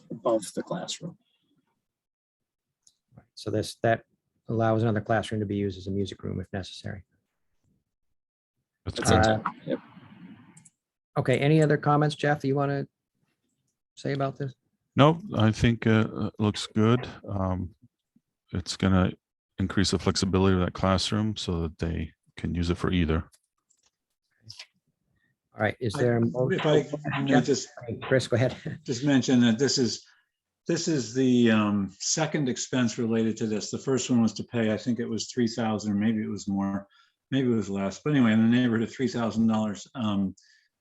above the classroom. So that allows another classroom to be used as a music room if necessary. That's it. Yep. Okay, any other comments, Jeff, that you want to say about this? No, I think it looks good. It's going to increase the flexibility of that classroom so that they can use it for either. All right, is there a motion? If I may Jeff? just Chris, go ahead. just mention that this is the second expense related to this. The first one was to pay, I think it was 3,000, or maybe it was more, maybe it was less, but anyway, in the neighborhood of $3,000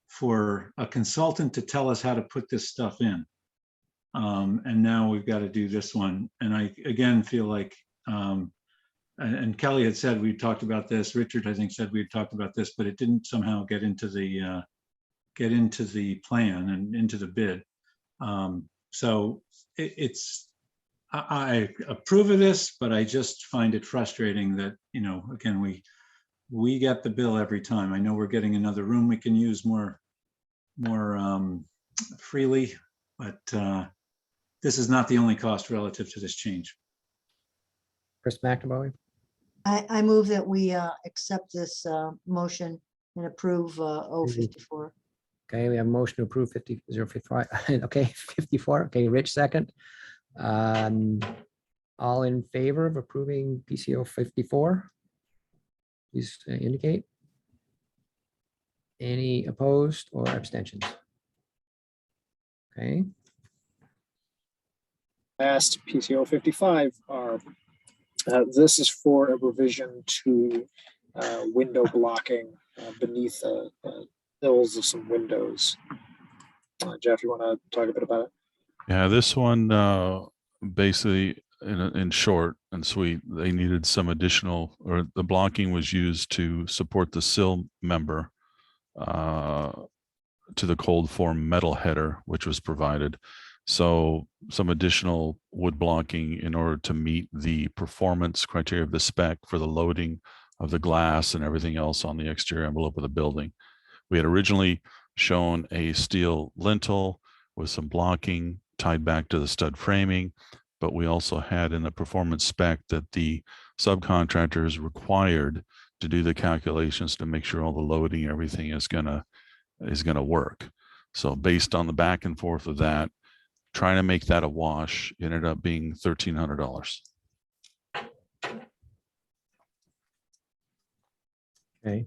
for a consultant to tell us how to put this stuff in. And now we've got to do this one. And I, again, feel like, and Kelly had said, we talked about this. Richard, I think, said we had talked about this, but it didn't somehow get into the plan and into the bid. So I approve of this, but I just find it frustrating that, again, we get the bill every time. I know we're getting another room we can use more freely, but this is not the only cost relative to this change. Chris McNamara. I move that we accept this motion and approve 054. Okay, we have a motion to approve 055. Okay, 54. Okay, Rich, second. All in favor of approving PCO 54? Please indicate. Any opposed or abstentions? Okay, Last PCO 55 are, this is for a revision to window blocking beneath hills of some windows. Jeff, you want to talk a bit about it? Yeah, this one basically, in short and sweet, they needed some additional, or the blocking was used to support the sill member to the cold form metal header, which was provided. So some additional wood blocking in order to meet the performance criteria of the spec for the loading of the glass and everything else on the exterior envelope of the building. We had originally shown a steel lintel with some blocking tied back to the stud framing, but we also had in the performance spec that the subcontractor is required to do the calculations to make sure all the loading, everything is gonna work. So based on the back and forth of that, trying to make that a wash, ended up being $1,300. okay.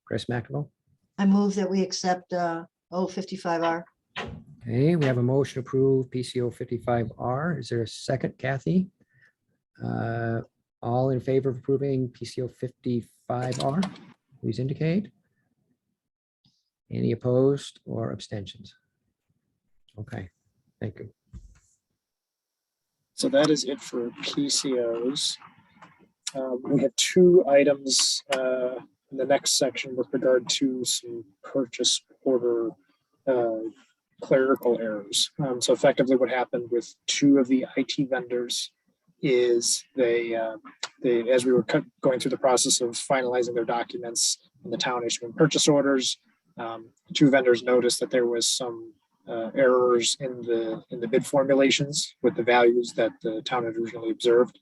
Chris McNamara. I move that we accept 055R. Okay, we have a motion to approve PCO 55R. Is there a second, Kathy? All in favor of approving PCO 55R? Please indicate. Any opposed or abstentions? Okay, thank you. So that is it for PCOs. We have two items in the next section with regard to some purchase order clerical errors. So effectively what happened with two of the IT vendors is they as we were going through the process of finalizing their documents and the town issuing purchase orders, two vendors noticed that there was some errors in the bid formulations with the values that the town had originally observed.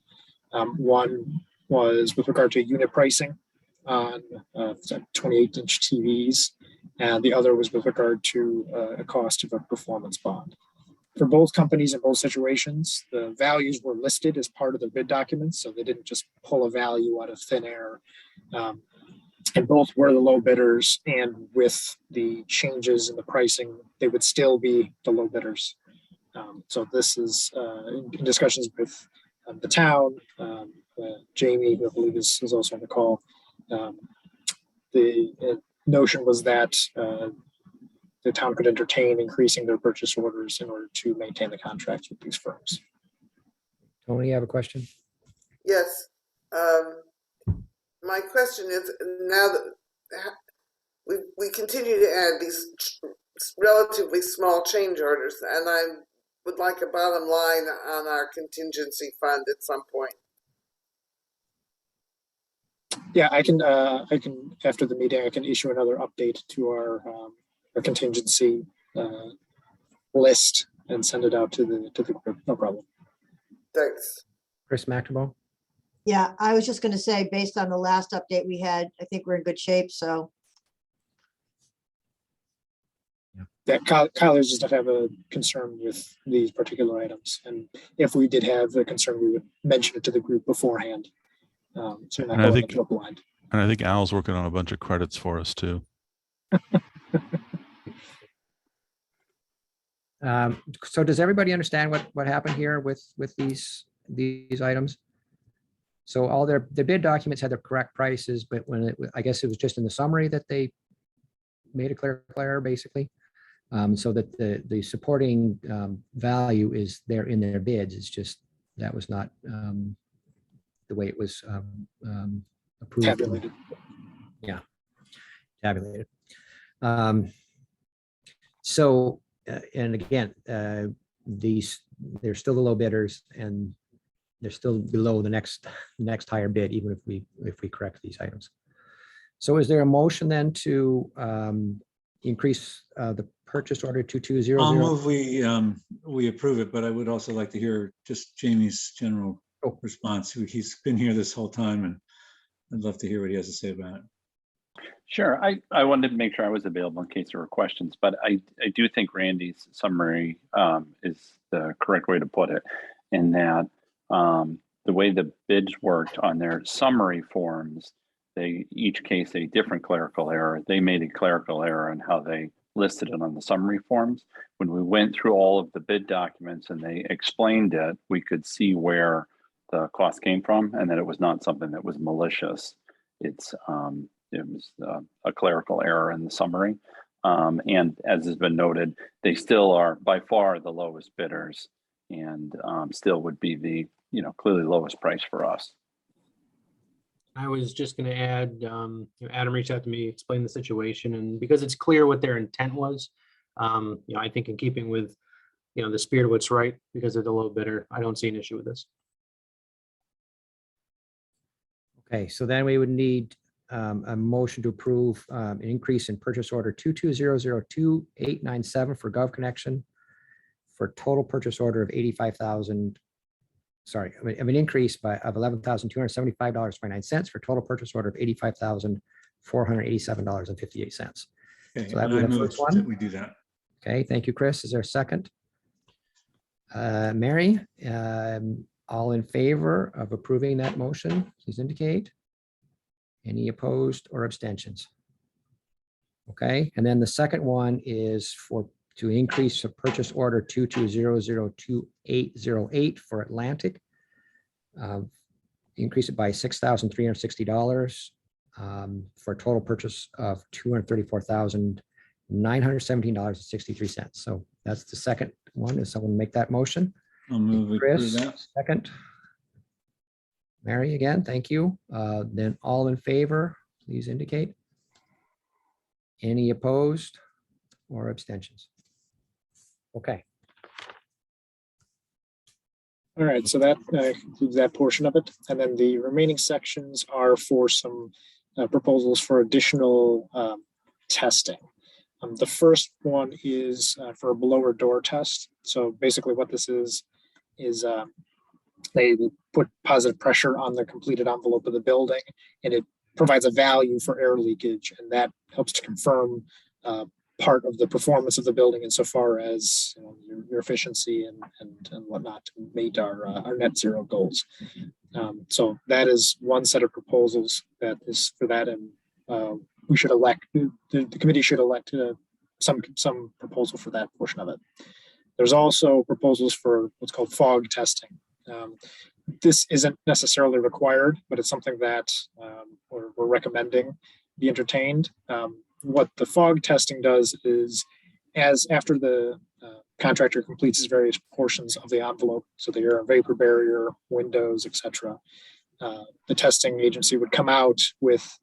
One was with regard to unit pricing on 28-inch TVs, and the other was with regard to a cost of a performance bond. For both companies in both situations, the values were listed as part of the bid documents, so they didn't just pull a value out of thin air. And both were the low bidders, and with the changes in the pricing, they would still be the low bidders. So this is in discussions with the town, Jamie, who I believe is also on the call. The notion was that the town could entertain increasing their purchase orders in order to maintain the contracts with these firms. Tony, you have a question? Yes. My question is, now that we continue to add these relatively small change orders, and I would like a bottom line on our contingency fund at some point. Yeah, I can after the meeting, I can issue another update to our contingency list and send it out to the group. No problem. Thanks. Chris McNamara. Yeah, I was just going to say, based on the last update we had, I think we're in good shape. So that Kyler's does not have a concern with these particular items. And if we did have a concern, we would mention it to the group beforehand. So you're not And I going think- into a blind. And I think Al's working on a bunch of credits for us too. So does everybody understand what happened here with these items? So all their bid documents had the correct prices, but when I guess it was just in the summary that they made a clerical error, basically. So that the supporting value is there in their bids. It's just that was not the way it was approved. Tabulated. Yeah, tabulated. So, and again, they're still the low bidders, and they're still below the next higher bid, even if we correct these items. So is there a motion then to increase the purchase order 2200? I'll move we approve it, but I would also like to hear just Jamie's general response. He's been here this whole time, and I'd love to hear what he has to say about it. Sure. I wanted to make sure I was available in case there were questions, but I do think Randy's summary is the correct way to put it, in that the way the bids worked on their summary forms, they each case a different clerical error. They made a clerical error in how they listed it on the summary forms. When we went through all of the bid documents and they explained it, we could see where the cost came from and that it was not something that was malicious. It was a clerical error in the summary. And as has been noted, they still are by far the lowest bidders, and still would be the clearly lowest price for us. I was just going to add, Adam reached out to me, explained the situation, and because it's clear what their intent was, I think in keeping with, the spirit of what's right, because they're the low bidder, I don't see an issue with this. Okay, so then we would need a motion to approve an increase in purchase order 22002897 for Gov Connection for total purchase order of 85,000. Sorry, an increase of $11,275.29 for total purchase order of $85,487.58. Okay, So that and would I be the move first one. that we do that. Okay, thank you, Chris. Is there a second? Mary, all in favor of approving that motion, please indicate. Any opposed or abstentions? Okay, and then the second one is to increase the purchase order 22002808 for Atlantic. Increase it by $6,360 for a total purchase of $234,917.63. So that's the second one. Is someone make that motion? I'll move we approve Chris, that. second. Mary, again, thank you. Then all in favor, please indicate. Any opposed or abstentions? Okay. All right, so that concludes that portion of it. And then the remaining sections are for some proposals for additional testing. The first one is for a blower door test. So basically what this is they put positive pressure on the completed envelope of the building, and it provides a value for air leakage, and that helps to confirm part of the performance of the building insofar as your efficiency and whatnot to meet our net zero goals. So that is one set of proposals that is for that, and we should elect, the committee should elect some proposal for that portion of it. There's also proposals for what's called fog testing. This isn't necessarily required, but it's something that we're recommending be entertained. What the fog testing does is, after the contractor completes his various portions of the envelope, so the air and vapor barrier, windows, etc., the testing agency would come out with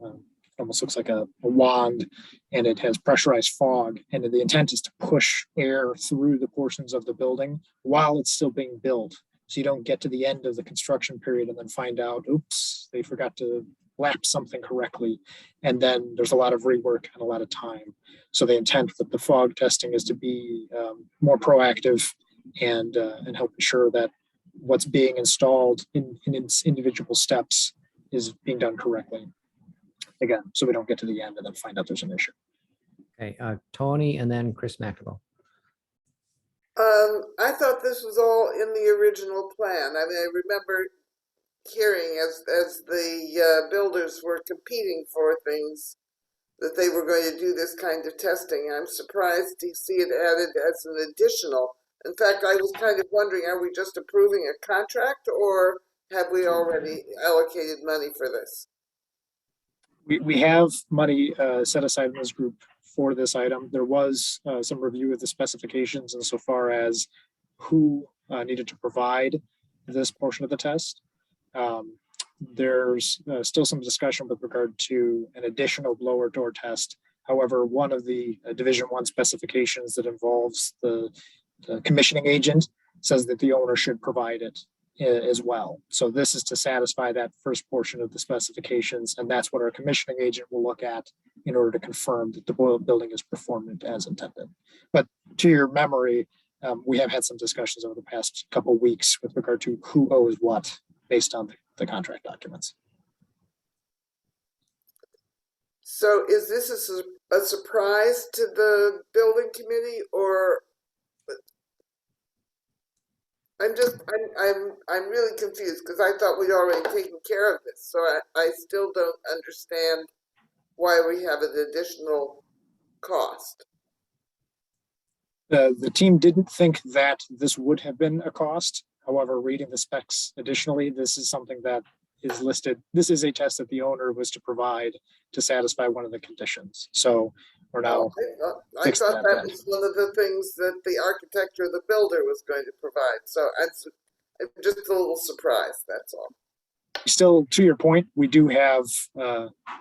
almost looks like a wand, and it has pressurized fog, and the intent is to push air through the portions of the building while it's still being built. So you don't get to the end of the construction period and then find out, oops, they forgot to lap something correctly. And then there's a lot of rework and a lot of time. So the intent with the fog testing is to be more proactive and help ensure that what's being installed in its individual steps is being done correctly. Again, so we don't get to the end and then find out there's an issue. Okay, Tony and then Chris McNamara. I thought this was all in the original plan. I mean, I remember hearing as the builders were competing for things that they were going to do this kind of testing. I'm surprised to see it added as an additional. In fact, I was kind of wondering, are we just approving a contract or have we already allocated money for this? We have money set aside in this group for this item. There was some review of the specifications insofar as who needed to provide this portion of the test. There's still some discussion with regard to an additional blower door test. However, one of the Division 1 specifications that involves the commissioning agent says that the owner should provide it as well. So this is to satisfy that first portion of the specifications, and that's what our commissioning agent will look at in order to confirm that the building is performed as intended. But to your memory, we have had some discussions over the past couple of weeks with regard to who owes what based on the contract documents. So is this a surprise to the building committee, or I'm really confused because I thought we'd already taken care of this. So I still don't understand why we have an additional cost. The team didn't think that this would have been a cost. However, reading the specs additionally, this is something that is listed. This is a test that the owner was to provide to satisfy one of the conditions. So we're now. I thought that was one of the things that the architect or the builder was going to provide. So I'm just a little surprised, that's all. Still, to your point, we do have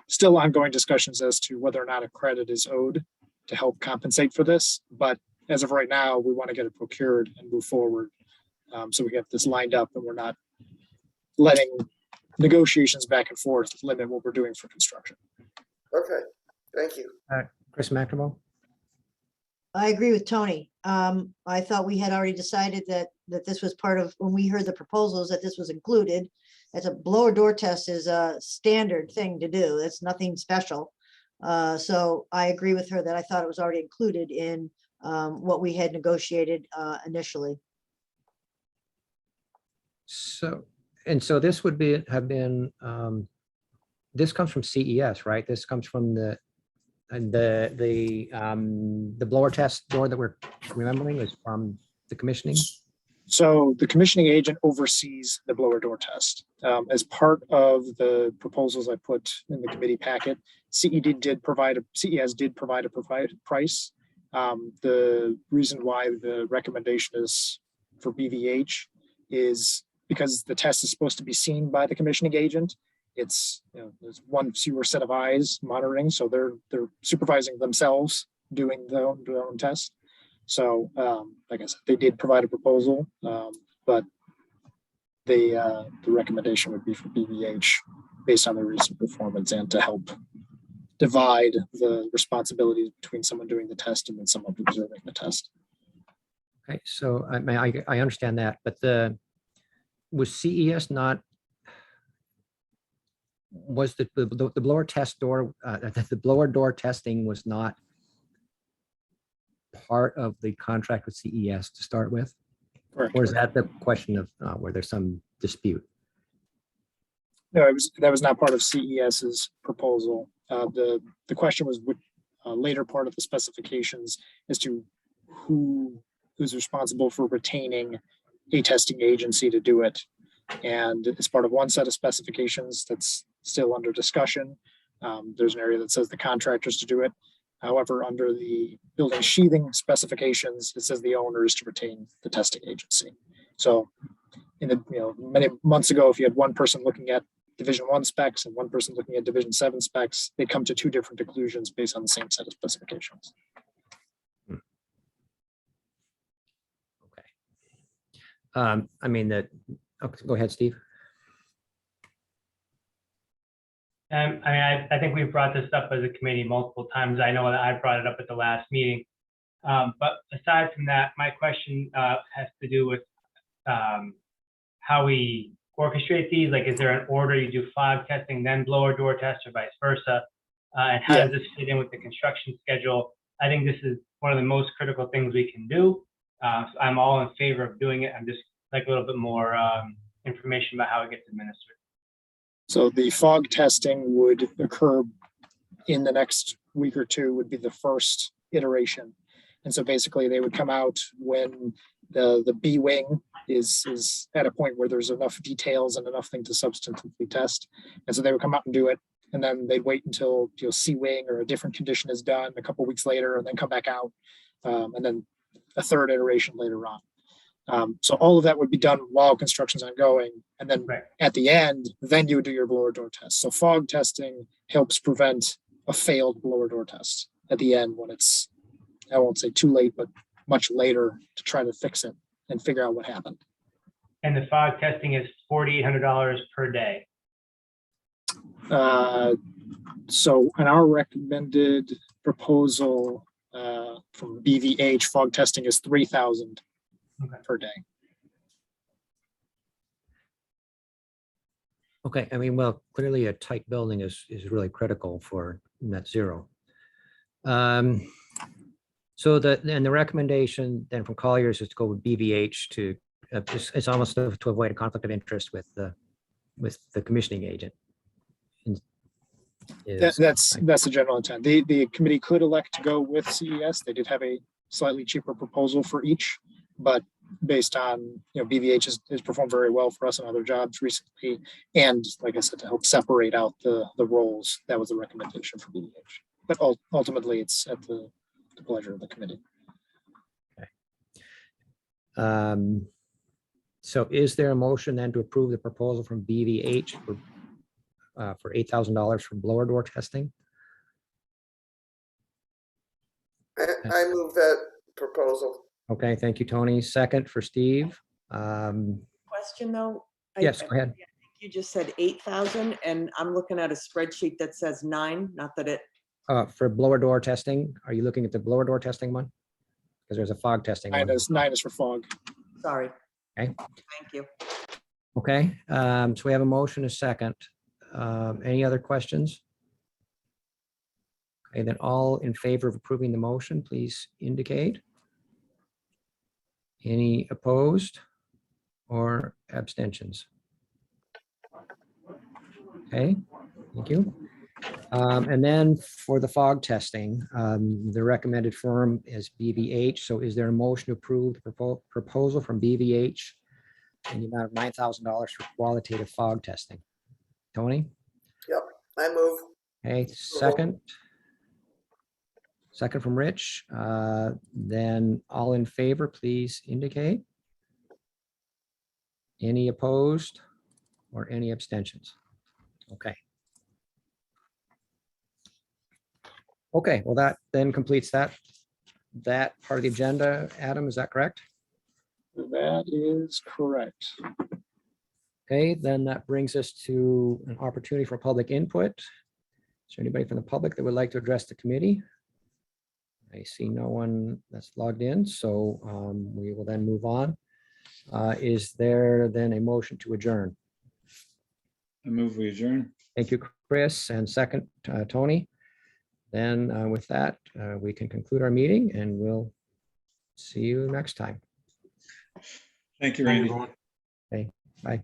still ongoing discussions as to whether or not a credit is owed to help compensate for this. But as of right now, we want to get it procured and move forward. So we have this lined up and we're not letting negotiations back and forth limit what we're doing for construction. Okay, thank you. Chris McNamara. I agree with Tony. I thought we had already decided that this was part of, when we heard the proposals, that this was included. As a blower door test is a standard thing to do. It's nothing special. So I agree with her that I thought it was already included in what we had negotiated initially. So this would have been, this comes from CES, right? This comes from the blower test door that we're remembering is from the commissioning. So the commissioning agent oversees the blower door test. As part of the proposals I put in the committee packet, CES did provide a price. The reason why the recommendation is for BVH is because the test is supposed to be seen by the commissioning agent. It's, there's one fewer set of eyes monitoring, so they're supervising themselves doing their own test. So, like I said, they did provide a proposal, but the recommendation would be for BVH based on their recent performance and to help divide the responsibilities between someone doing the test and then someone observing the test. Okay, so I understand that, but was CES not, was the blower test door, the blower door testing was not part of the contract with CES to start with? Correct. Or is that the question of where there's some dispute? No, that was not part of CES's proposal. The question was what later part of the specifications as to who's responsible for retaining a testing agency to do it. And it's part of one set of specifications that's still under discussion. There's an area that says the contractors to do it. However, under the building sheathing specifications, it says the owner is to retain the testing agency. So in the, many months ago, if you had one person looking at Division 1 specs and one person looking at Division 7 specs, they come to two different conclusions based on the same set of specifications. Okay. I mean that. Okay, go ahead, Steve. I think we've brought this up as a committee multiple times. I know that I brought it up at the last meeting. But aside from that, my question has to do with how we orchestrate these. Like, is there an order you do fog testing, then blower door test, or vice versa? And how does this fit in with the construction schedule? I think this is one of the most critical things we can do. So I'm all in favor of doing it. I'm just like a little bit more information about how it gets administered. So the fog testing would occur in the next week or two, would be the first iteration. And so basically they would come out when the B wing is at a point where there's enough details and enough thing to substantively test. And so they would come out and do it. And then they'd wait until C wing or a different condition is done a couple weeks later, and then come back out. And then a third iteration later on. So all of that would be done while construction's ongoing. And then at the end, then you would do your blower door test. So fog testing helps prevent a failed blower door test at the end when it's, I won't say too late, but much later to try to fix it and figure out what happened. And the fog testing is $4,800 per day. So in our recommended proposal from BVH, fog testing is $3,000 per day. Okay, I mean, well, clearly a tight building is really critical for net zero. So the recommendation then from Colliers is to go with BVH to, it's almost to avoid a conflict of interest with the commissioning agent. That's the general intent. The committee could elect to go with CES. They did have a slightly cheaper proposal for each, but based on, BVH has performed very well for us on other jobs recently. And like I said, to help separate out the roles, that was the recommendation for BVH. But ultimately it's at the pleasure of the committee. Okay. So is there a motion then to approve the proposal from BVH for $8,000 for blower door testing? I move that proposal. Okay, thank you, Tony. Second for Steve. Question though? Yes, go ahead. You just said 8,000 and I'm looking at a spreadsheet that says 9, not that it. For blower door testing, are you looking at the blower door testing one? Because there's a fog testing one. 9 is for fog. Sorry. Okay. Thank you. Okay, so we have a motion, a second. Any other questions? Okay, then all in favor of approving the motion, please indicate. Any opposed or abstentions? Okay, thank you. And then for the fog testing, the recommended firm is BVH. So is there a motion to approve the proposal from BVH in the amount of $9,000 for qualitative fog testing? Tony? Yep, I move. Okay, second. Second from Rich. Then all in favor, please indicate. Any opposed or any abstentions? Okay. Okay, well, that then completes that part of the agenda. Adam, is that correct? That is correct. Okay, then that brings us to an opportunity for public input. Is there anybody from the public that would like to address the committee? I see no one that's logged in, so we will then move on. Is there then a motion to adjourn? I move we adjourn. Thank you, Chris, and second, Tony. Then with that, we can conclude our meeting and we'll see you next time. Thank you, Randy. everyone. Okay, bye.